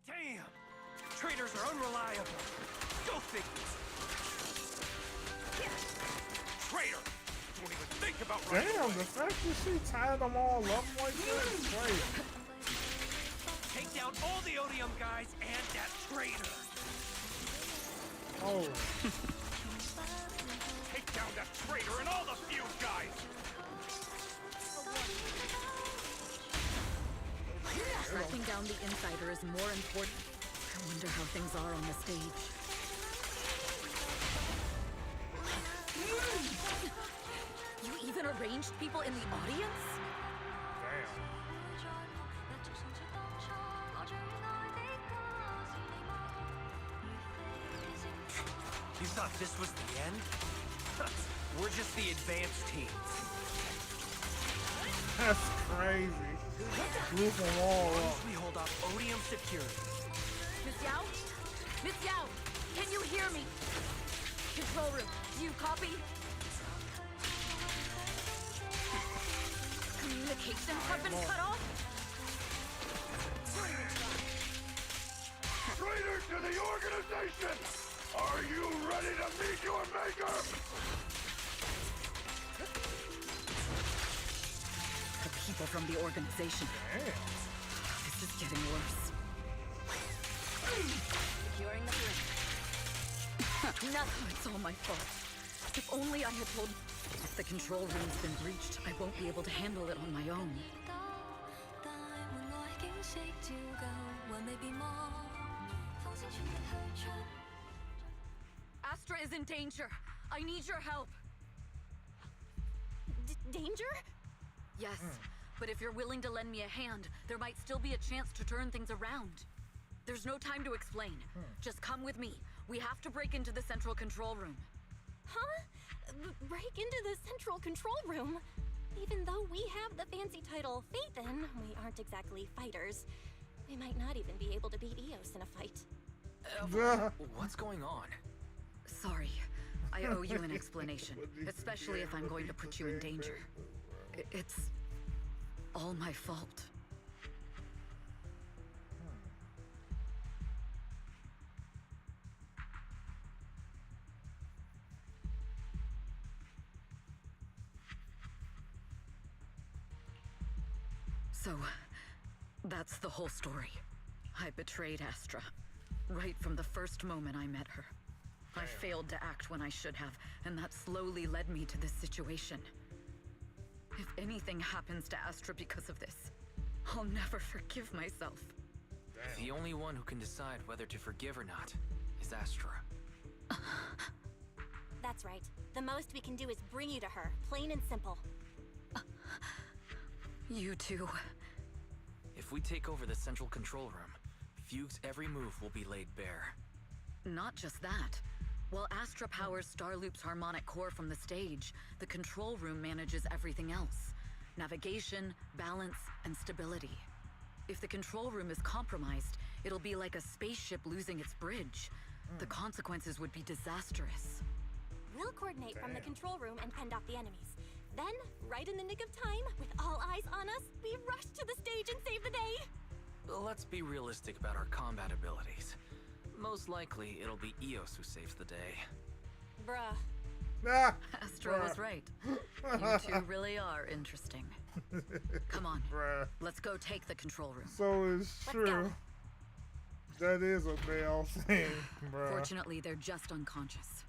Damn! Traders are unreliable. Go figure. Traitor! Don't even think about running Damn, away. the fact that she tied them all up like that is crazy. Take down all the Odium guys and that traitor. Oh. Take down that traitor and all the Fugue guys. Tracking down the insider is more important. I wonder how things are on the stage. You even arranged people in the audience? Damn. You thought this was the end? We're just the advanced teams. That's crazy. Group them all up. We hold off Odium security. Miss Yao? Miss Yao, can you hear me? Control room, do you copy? Communications have been cut off? Traitor to the organization! Are you ready to meet your maker? The people from the organization. Damn. This is getting worse. Securing the room. Nothing. It's all my fault. If only I had told... If the control room's been breached, I won't be able to handle it on my own. Astra is in danger. I need your help. Danger? Yes, but if you're willing to lend me a hand, there might still be a chance to turn things around. There's no time to explain. Just come with me. We have to break into the central control room. Huh? Break into the central control room? Even though we have the fancy title Phaethon, we aren't exactly fighters. We might not even be able to beat Eos in a fight. What's going on? Sorry, I owe you an explanation, especially if I'm going to put you in danger. It's all my fault. So, that's the whole story. I betrayed Astra, right from the first moment I met her. I failed to act when I should have, and that slowly led me to this situation. If anything happens to Astra because of this, I'll never forgive myself. The only one who can decide whether to forgive or not is Astra. That's right. The most we can do is bring you to her, plain and simple. You too. If we take over the central control room, Fugue's every move will be laid bare. Not just that. While Astra powers Starloop's harmonic core from the stage, the control room manages everything else. Navigation, balance, and stability. If the control room is compromised, it'll be like a spaceship losing its bridge. The consequences would be disastrous. We'll coordinate from the control room and fend off the enemies. Then, right in the nick of time, with all eyes on us, we rush to the stage and save the day! Let's be realistic about our combat abilities. Most likely, it'll be Eos who saves the day. Bruh. Astra was right. You two really are interesting. Come on, let's go take the control room. So it's true. That is a male thing, bruh. Fortunately, they're just unconscious.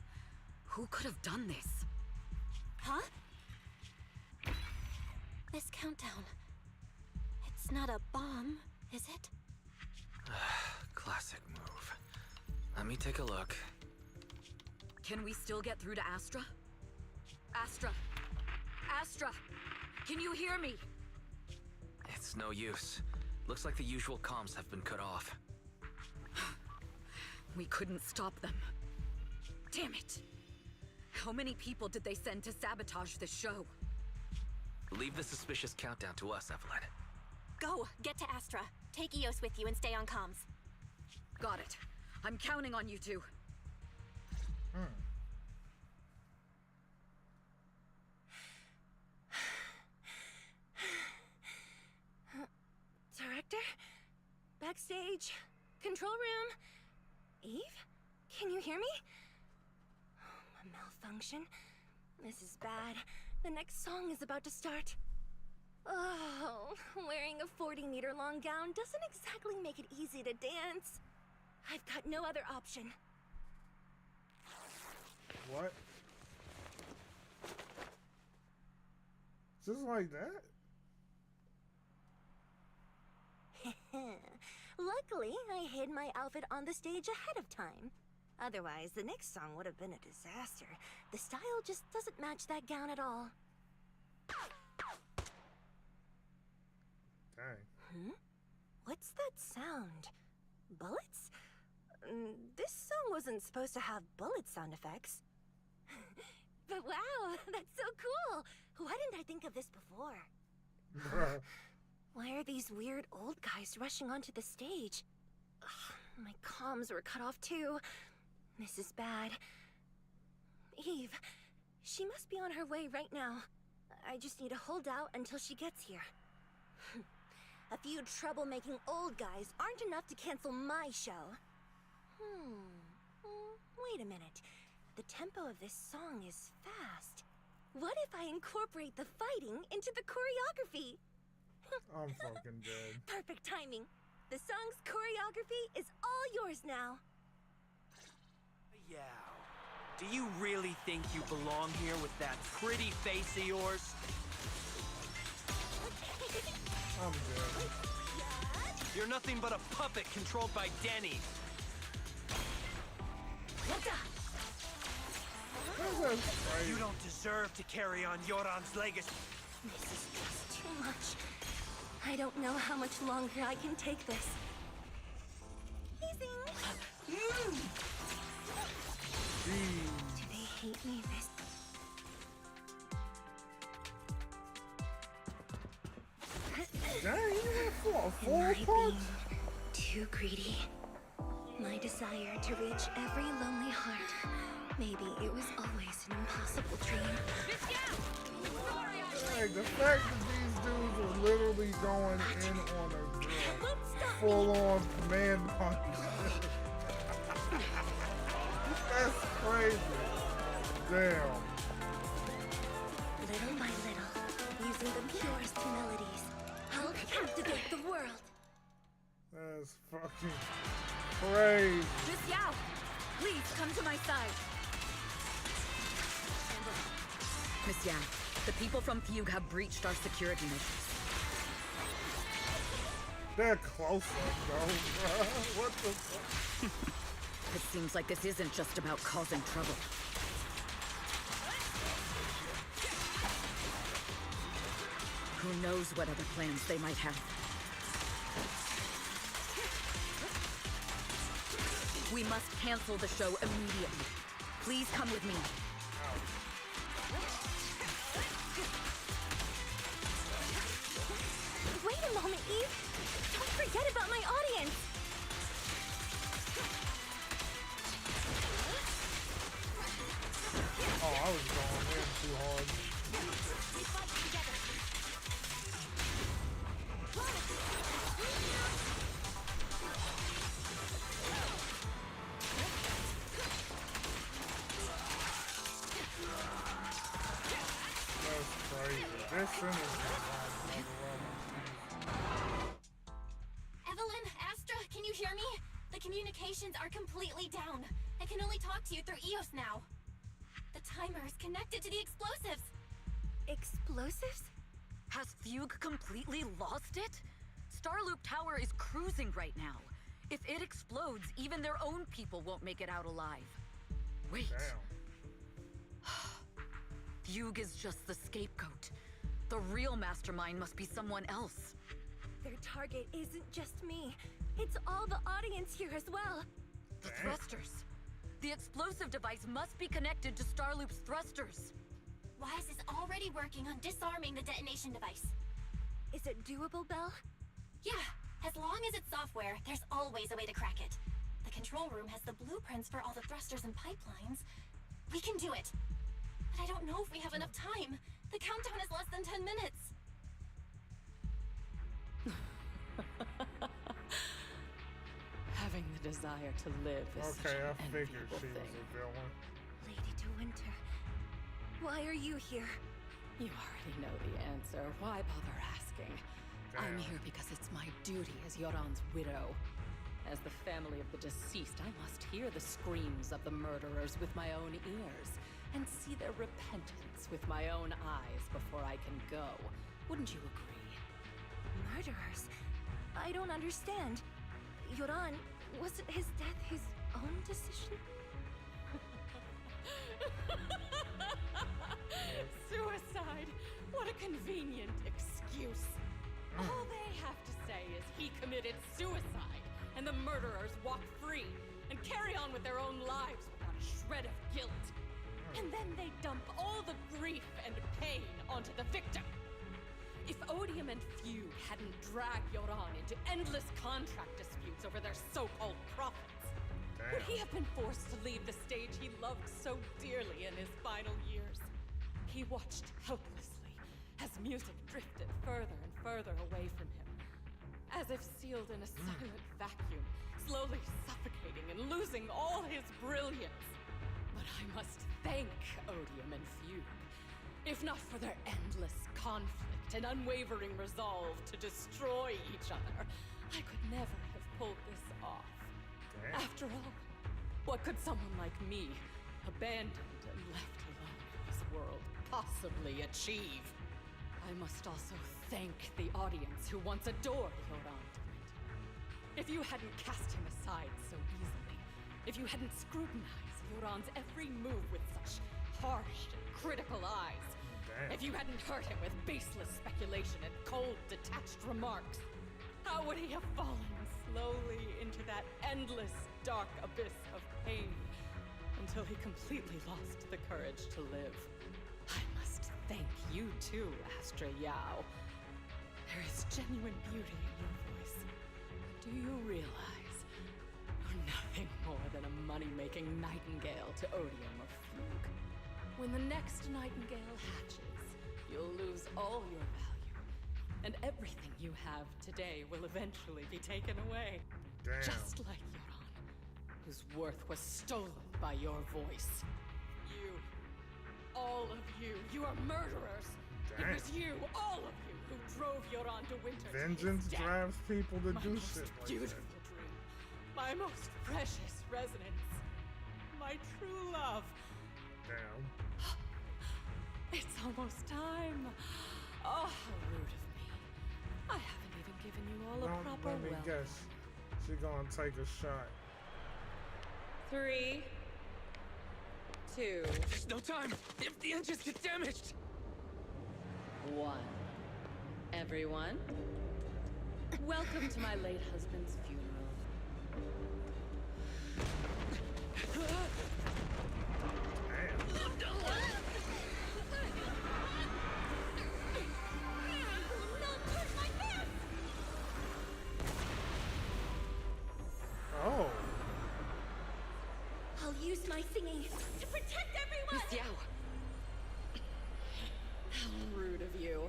Who could have done this? Huh? This countdown. It's not a bomb, is it? Classic move. Let me take a look. Can we still get through to Astra? Astra! Astra! Can you hear me? It's no use. Looks like the usual comms have been cut off. We couldn't stop them. Damn it! How many people did they send to sabotage this show? Leave the suspicious countdown to us, Evelyn. Go! Get to Astra. Take Eos with you and stay on comms. Got it. I'm counting on you two. Director? Backstage? Control room? Eve? Can you hear me? A malfunction? This is bad. The next song is about to start. Oh, wearing a 40-meter long gown doesn't exactly make it easy to dance. I've got no other option. What? Just like that? Luckily, I hid my outfit on the stage ahead of time. Otherwise, the next song would have been a disaster. The style just doesn't match that gown at all. Dang. What's that sound? Bullets? This song wasn't supposed to have bullet sound effects. But wow, that's so cool! Why didn't I think of this before? Why are these weird old guys rushing onto the stage? Ugh, my comms were cut off too. This is bad. Eve, she must be on her way right now. I just need to hold out until she gets here. A few troublemaking old guys aren't enough to cancel my show. Wait a minute. The tempo of this song is fast. What if I incorporate the fighting into the choreography? I'm fucking dead. Perfect timing. The song's choreography is all yours now. Yeah. Do you really think you belong here with that pretty face of yours? I'm dead. You're nothing but a puppet controlled by Denny. You don't deserve to carry on Yoran's legacy. This is just too much. I don't know how much longer I can take this. Teasing. Do they hate me this? Dang, you went for a Am full I punch? being too greedy? My desire to reach every lonely heart. Maybe it was always an impossible dream. Dang, the fact that these dudes are literally going in on a girl, full on man punch. That's crazy. Damn. Little by little, using the purest melodies, I'll captivate the world. That's fucking crazy. Miss Yao, please come to my side. Miss Yao, the people from Fugue have breached our security measures. They're close though, bro. What the fuck? It seems like this isn't just about causing trouble. Who knows what other plans they might have. We must cancel the show immediately. Please come with me. Wait a moment, Eve. Don't forget about my audience. Oh, I was going in too hard. That's crazy. This sentence is Evelyn, Astra, can you hear me? The communications are completely down. I can only talk to you through EOS now. The timer is connected to the explosives. Explosives? Has Fugue completely lost it? Starloop Tower is cruising right now. If it explodes, even their own people won't make it out alive. Wait. damn. Fugue is just the scapegoat. The real mastermind must be someone else. Their target isn't just me. It's all the audience here as well. The thrusters. The explosive device must be connected to Starloop's thrusters. Wise is already working on disarming the detonation device. Is it doable, Belle? Yeah, as long as it's software, there's always a way to crack it. The control room has the blueprints for all the thrusters and pipelines. We can do it. But I don't know if we have enough time. The countdown is less than 10 minutes. Having the desire to live is such Okay, an I figured enviable she was thing. a villain. Lady De Winter, why are you here? You already know the answer. Why bother asking? I'm Damn. here because it's my duty as Yoran's widow. As the family of the deceased, I must hear the screams of the murderers with my own ears and see their repentance with my own eyes before I can go. Wouldn't you agree? Murderers? I don't understand. Yoran, wasn't his death his own decision? Suicide! What a convenient excuse. All they have to say is he committed suicide, and the murderers walk free and carry on with their own lives without a shred of guilt. And then they dump all the grief and pain onto the victim. If Odium and Fugue hadn't dragged Yoran into endless contract disputes over their so-called profits, would he have been forced to leave the stage he loved so dearly in his final years? He watched helplessly as music drifted further and further away from him, as if sealed in a silent vacuum, slowly suffocating and losing all his brilliance. But I must thank Odium and Fugue. If not for their endless conflict and unwavering resolve to destroy each other, I could never have pulled this off. Damn. After all, what could someone like me, abandoned and left alone in this world, possibly achieve? I must also thank the audience who once adored Yoran de Winter. If you hadn't cast him aside so easily, if you hadn't scrutinized Yoran's every move with such harsh and critical eyes, Damn. If you hadn't hurt him with baseless speculation and cold, detached remarks, how would he have fallen slowly into that endless, dark abyss of pain until he completely lost the courage to live? I must thank you too, Astra Yao. There is genuine beauty in your voice. Do you realize you're nothing more than a money-making nightingale to odium or fugue? When the next nightingale hatches, you'll lose all your value, and everything you have today will eventually be taken away. Damn. Just like Yoran, whose worth was stolen by your voice. You, all of you, you are murderers! Damn. It was you, all of you, who drove Yoran to winter. Vengeance to his death. drives people to My do most shit like beautiful that. dream, my most precious resonance, my true love. Damn. It's almost time. Oh, how rude of me. I haven't even given you all a proper Let me welcome. guess. She gonna take a shot. 3, 2, There's no time! If the engines get damaged! 1. Everyone, welcome to my late husband's funeral. Oh. I'll use my singing to protect everyone! Miss Yao. How rude of you.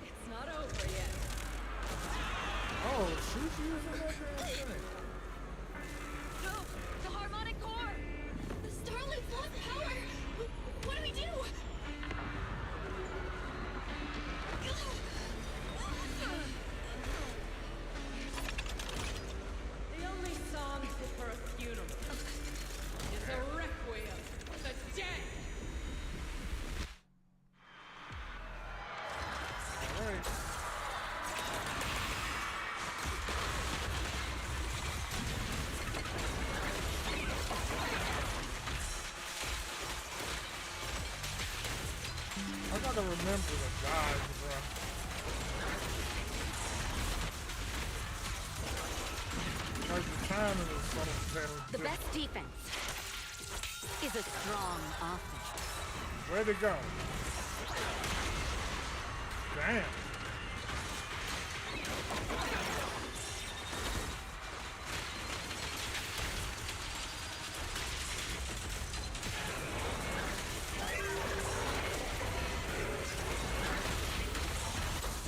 It's not over yet. Oh, she's using that damn thing. No! The harmonic core! The Starlight's lost power! What do we do? The only song fit for a funeral is a requiem for the dead. Alright. I gotta remember the guys, bro. Because the timing is so very The good. best defense is a strong offense. Where'd it go? Damn.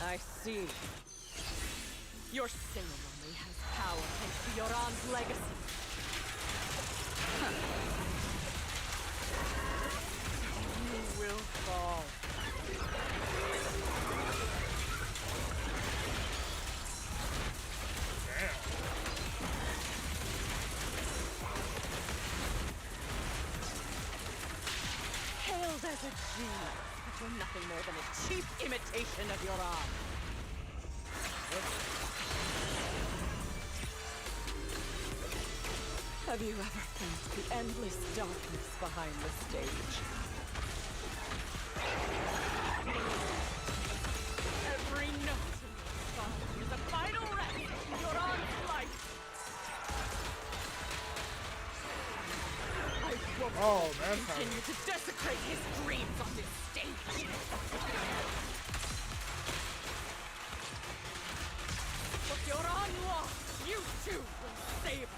I see. Your singing only has power thanks to Yoran's legacy. You will fall. Hailed as a genius, but you're nothing more than a cheap imitation of Yoran. Have you ever felt the endless darkness behind the stage? Every note in this song is a final rest in Yoran's life. I won't continue to desecrate his dreams on this stage. What Yoran lost, you too will save us.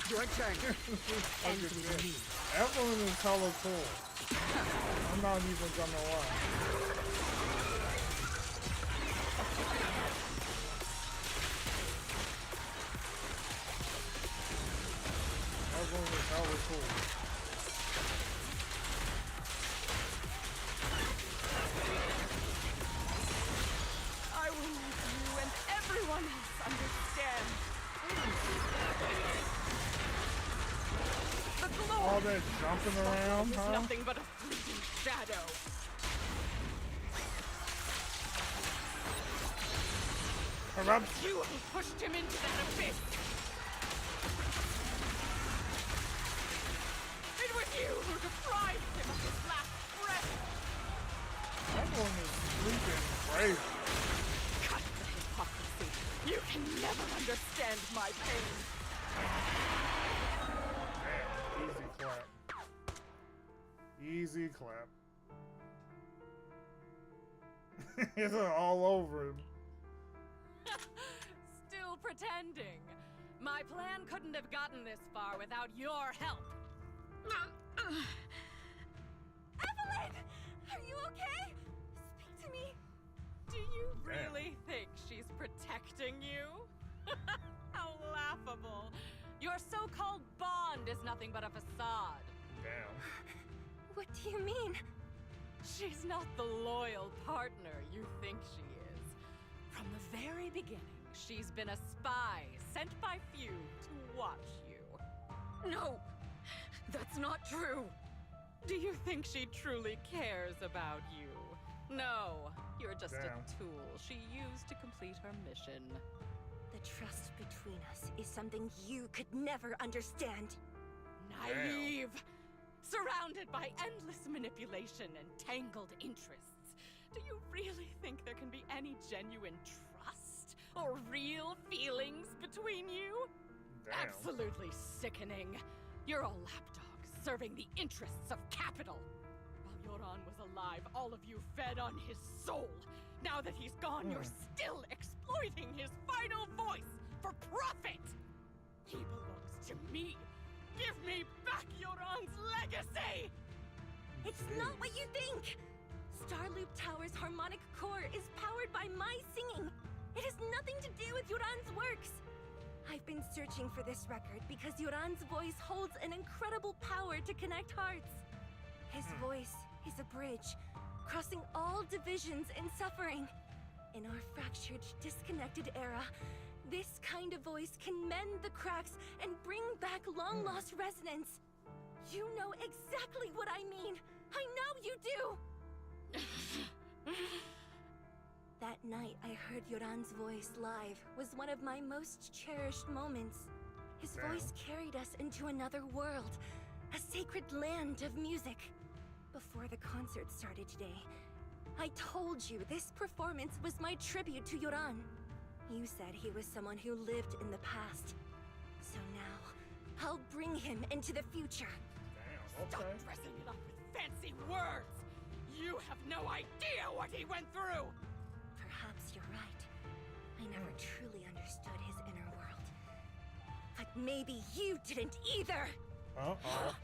Your turn. Evelyn is hella cool. I'm not even gonna lie. Evelyn is hella cool. I will make you and everyone else understand. that jumping around, It's huh? nothing but a fleeting shadow. Corrupt. You who pushed him into that abyss. It was you who deprived him of his last breath. That one is freaking crazy. Cut the hypocrisy. You can never understand my pain. Easy clap. Easy clap. It's all over him. Still pretending. My plan couldn't have gotten this far without your help. Evelyn! Are you okay? Speak to me. Do you really think she's protecting you? How laughable. Your so-called bond is nothing but a facade. Damn. What do you mean? She's not the loyal partner you think she is. From the very beginning, she's been a spy sent by few to watch you. No, that's not true. Do you think she truly cares about you? No, you're just Damn. a tool she used to complete her mission. The trust between us is something you could never understand. Naive! Surrounded by endless manipulation and tangled interests. Do you really think there can be any genuine trust or real feelings between you? Damn. Absolutely sickening. You're a lapdog serving the interests of capital. While Yoran was alive, all of you fed on his soul. Now that he's gone, you're still exploiting his final voice for profit. He belongs to me. Give me back Yoran's legacy! It's not what you think! Starloop Tower's harmonic core is powered by my singing. It has nothing to do with Yoran's works. I've been searching for this record because Yoran's voice holds an incredible power to connect hearts. His voice is a bridge, crossing all divisions and suffering. In our fractured, disconnected era, this kind of voice can mend the cracks and bring back long-lost resonance. You know exactly what I mean. I know you do! That night I heard Yoran's voice live was one of my most cherished moments. His voice carried us into another world, a sacred land of music. Before the concert started today, I told you this performance was my tribute to Yoran. You said he was someone who lived in the past. So now, I'll bring him into the future. Damn, Stop okay. dressing it up with fancy words! You have no idea what he went through! Perhaps you're right. I never truly understood his inner world. But maybe you didn't either! Uh-oh.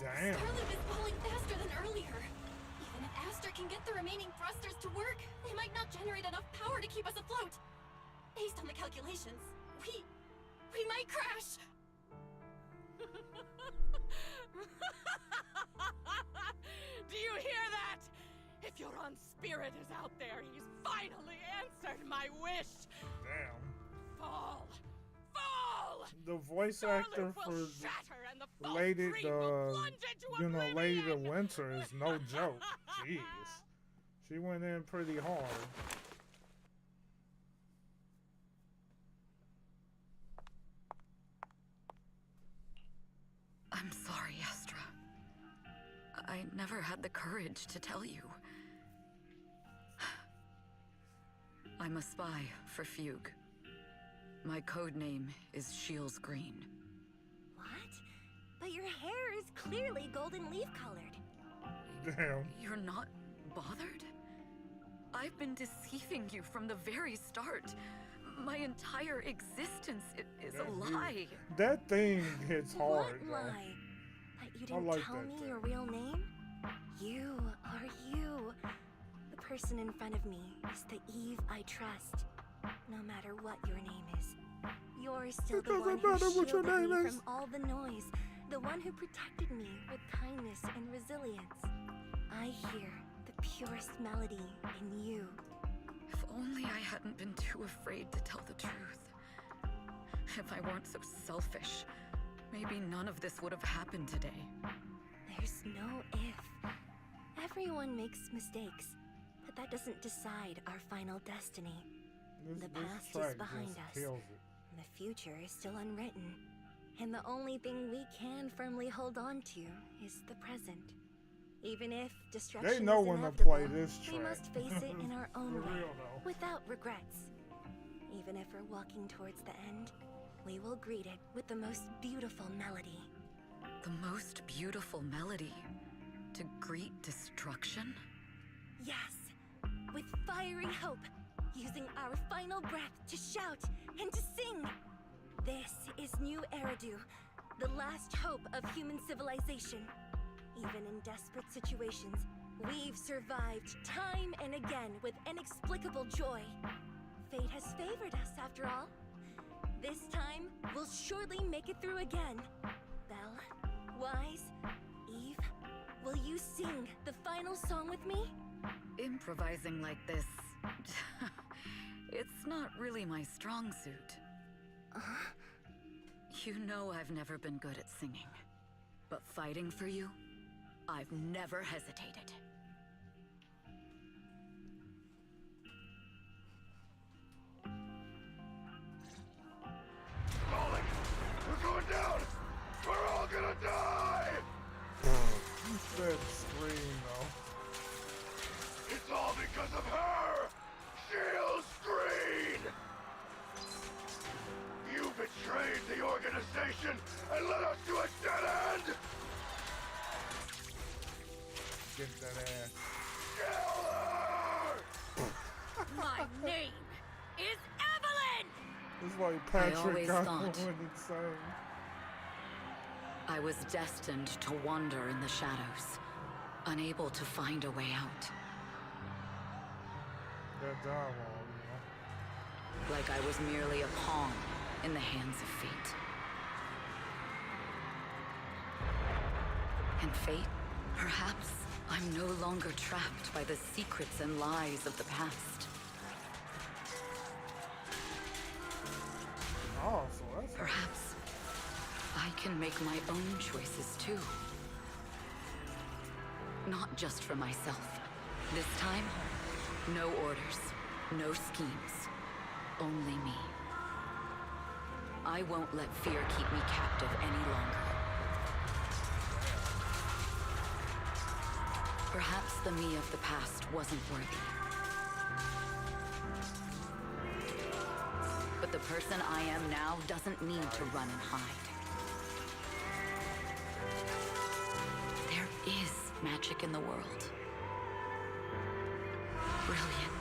Damn. Starloop is falling faster than earlier. Even if Aster can get the remaining thrusters to work, they might not generate enough power to keep us afloat. Based on the calculations, we might crash. Do you hear that? If Yoran's spirit is out there, he's finally answered my wish. Damn. Fall! Fall! The voice actor Starloop for will shatter and the false Lady dream will plunge into Lady the oblivion. Winter is no joke. Jeez. She went in pretty hard. I'm sorry, Astra. I never had the courage to tell you. I'm a spy for Fugue. My code name is Shields Green. What? But your hair is clearly golden leaf colored. Damn. You're not bothered? I've been deceiving you from the very start. My entire existence is a lie. That thing hits hard, What though. lie? That you I didn't like tell that me thing. your real name? You are you. The person in front of me is the Eve I trust. No matter what your name is. You're still It the one doesn't who matter what your shielded name me is. from all the noise. The one who protected me with kindness and resilience. I hear the purest melody in you. If only I hadn't been too afraid to tell the truth. If I weren't so selfish. maybe none of this would have happened today. There's no if. Everyone makes mistakes, but that doesn't decide our final destiny. The past is behind us. The future is still unwritten. And the only thing we can firmly hold on to is the present. Even if destruction they know is when to inevitable, play this track. we must face it in our own way, real, though. without regrets. Even if we're walking towards the end, we will greet it with the most beautiful melody. The most beautiful melody? To greet destruction? Yes, with fiery hope, using our final breath to shout and to sing. This is New Eridu, the last hope of human civilization. Even in desperate situations, we've survived time and again with inexplicable joy. Fate has favored us after all. This time, we'll surely make it through again. Belle, Wise, Eve, will you sing the final song with me? Improvising like this... it's not really my strong suit. You know I've never been good at singing. But fighting for you, I've never hesitated. Falling! We're going down! We're all gonna die! You said scream, though. It's all because of her! She'll scream! You betrayed the organization and led us to a dead end! Get that ass. Kill her! My name is Evelyn! It's like always Patrick got thought- when it sang. I was destined to wander in the shadows, unable to find a way out. That dialogue, you know. Like I was merely a pawn in the hands of fate. And fate? Perhaps I'm no longer trapped by the secrets and lies of the past. Oh, so that's Perhaps I can make my own choices too. Not just for myself. This time, no orders, no schemes, only me. I won't let fear keep me captive any longer. Perhaps the me of the past wasn't worthy. But the person I am now doesn't need to run and hide. There is magic in the world. Brilliant.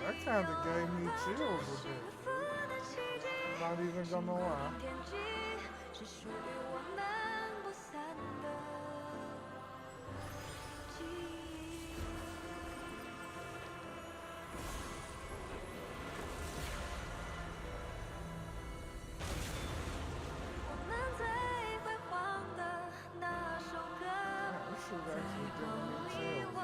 That kind of gave me chills a bit. Not even gonna lie. This shit actually giving me chills.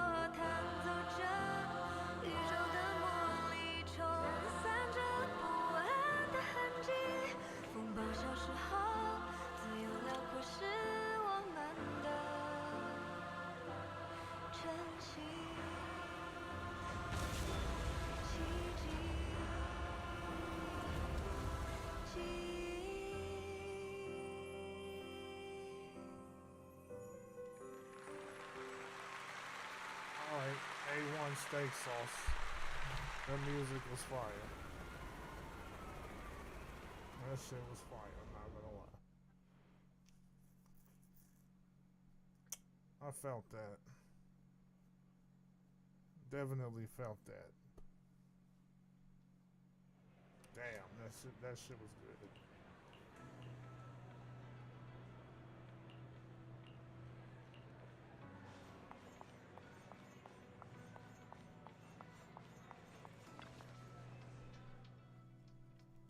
Alright, A1 steak sauce. That music was fire. That shit was fire, I'm not gonna lie. I felt that. Definitely felt that. Damn, that shit was good.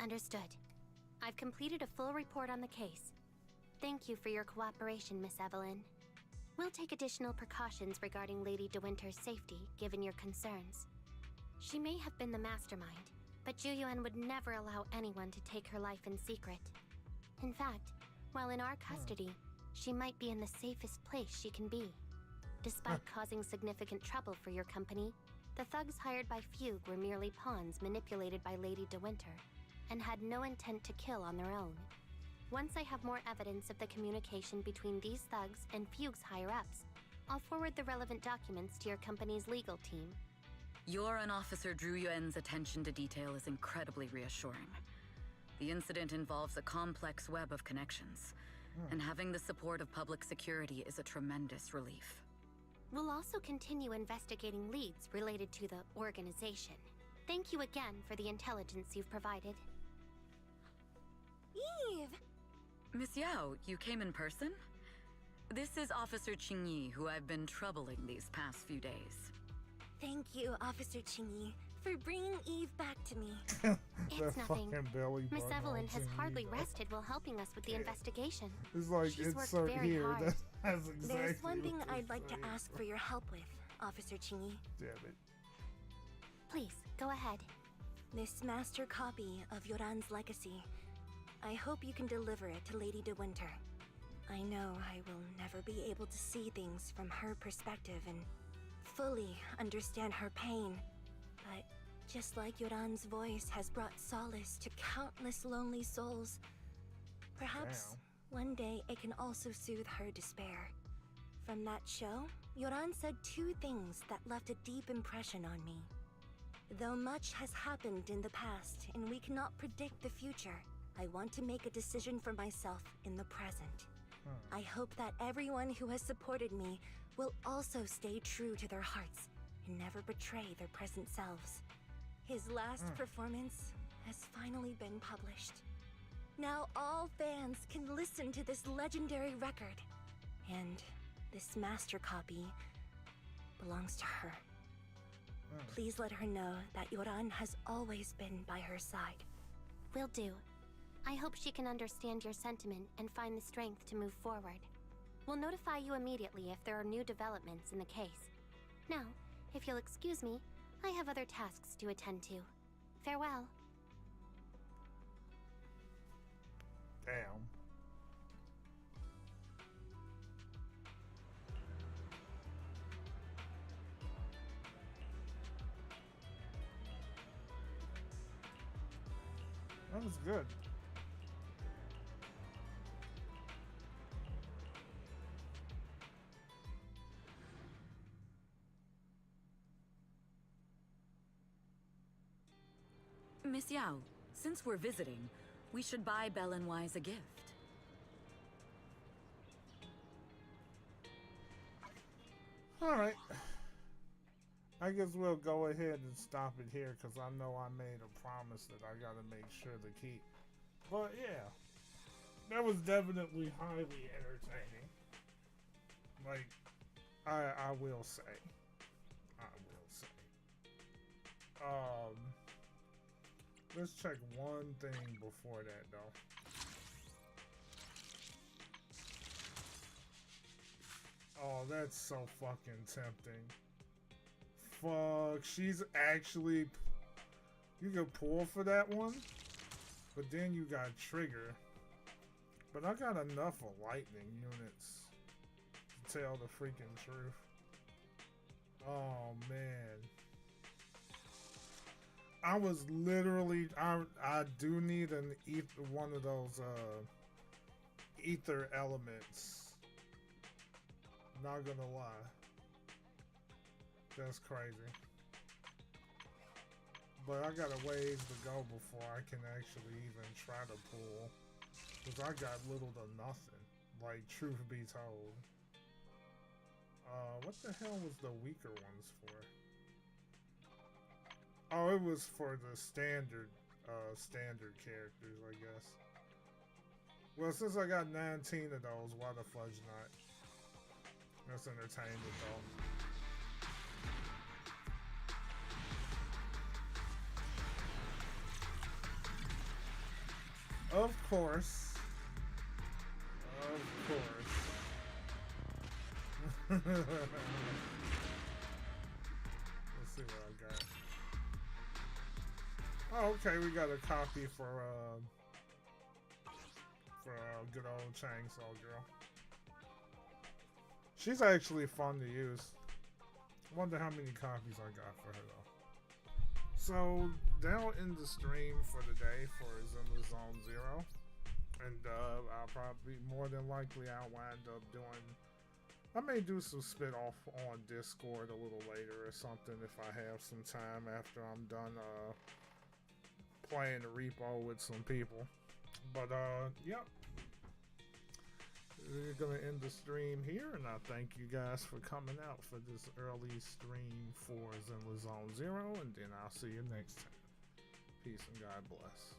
Understood. I've completed a full report on the case. Thank you for your cooperation, Miss Evelyn. We'll take additional precautions regarding Lady De Winter's safety, given your concerns. She may have been the mastermind, but Juyuan would never allow anyone to take her life in secret. In fact, while in our custody, she might be in the safest place she can be. Despite causing significant trouble for your company, the thugs hired by Fugue were merely pawns manipulated by Lady De Winter, and had no intent to kill on their own. Once I have more evidence of the communication between these thugs and Fugue's higher-ups, I'll forward the relevant documents to your company's legal team. Your and Officer Zhu Yuan's attention to detail is incredibly reassuring. The incident involves a complex web of connections, and having the support of public security is a tremendous relief. We'll also continue investigating leads related to the organization. Thank you again for the intelligence you've provided. Eve! Miss Yao, you came in person? This is Officer Qingyi, who I've been troubling these past few days. Thank you, Officer Qingyi, for bringing Eve back to me. It's nothing. Miss button Evelyn on has Jimmy, hardly though. rested while helping us with the investigation. It's like She's worked insert very here. hard. That's exactly. There's one thing what I'd it's like to saying. ask for your help with, Officer Qingyi. Damn it. Please, go ahead. This master copy of Yoran's legacy. I hope you can deliver it to Lady De Winter. I know I will never be able to see things from her perspective and fully understand her pain. But just like Yoran's voice has brought solace to countless lonely souls, perhaps one day it can also soothe her despair. From that show, Yoran said two things that left a deep impression on me. Though much has happened in the past and we cannot predict the future, I want to make a decision for myself in the present. I hope that everyone who has supported me will also stay true to their hearts and never betray their present selves. His last performance has finally been published. Now all fans can listen to this legendary record. And this master copy belongs to her. Please let her know that Yoran has always been by her side. Will do. I hope she can understand your sentiment and find the strength to move forward. We'll notify you immediately if there are new developments in the case. Now, if you'll excuse me, I have other tasks to attend to. Farewell. Damn. That was good. Miss Yao, since we're visiting, we should buy Belle and Wise a gift. Alright. I guess we'll go ahead and stop it here because I know I made a promise that I gotta make sure to keep. But yeah, that was definitely highly entertaining. Like, I will say. Let's check one thing before that though. Oh, that's so fucking tempting. Fuck, she's actually... You could pull for that one, but then you got trigger. But I got enough of lightning units to tell the freaking truth. Oh, man. I was literally... I do need one of those ether elements. Not gonna lie. That's crazy. But I got a ways to go before I can actually even try to pull. Because I got little to nothing. Like, truth be told. What the hell was the weaker ones for? Oh, it was for the standard characters, I guess. Well, since I got 19 of those, why the fudge not? That's entertaining, though. Of course. Of course. Let's see what I got. Oh, okay, we got a copy for good old Chainsaw Girl. She's actually fun to use. Wonder how many copies I got for her though. So that'll end the stream for the day for Zenless Zone Zero, and I'll probably I'll wind up doing. I may do some spit off on Discord a little later or something if I have some time after I'm done playing the repo with some people. But yep. We're gonna end the stream here, and I thank you guys for coming out for this early stream for Zenless Zone Zero, and then I'll see you next time. Peace and God bless.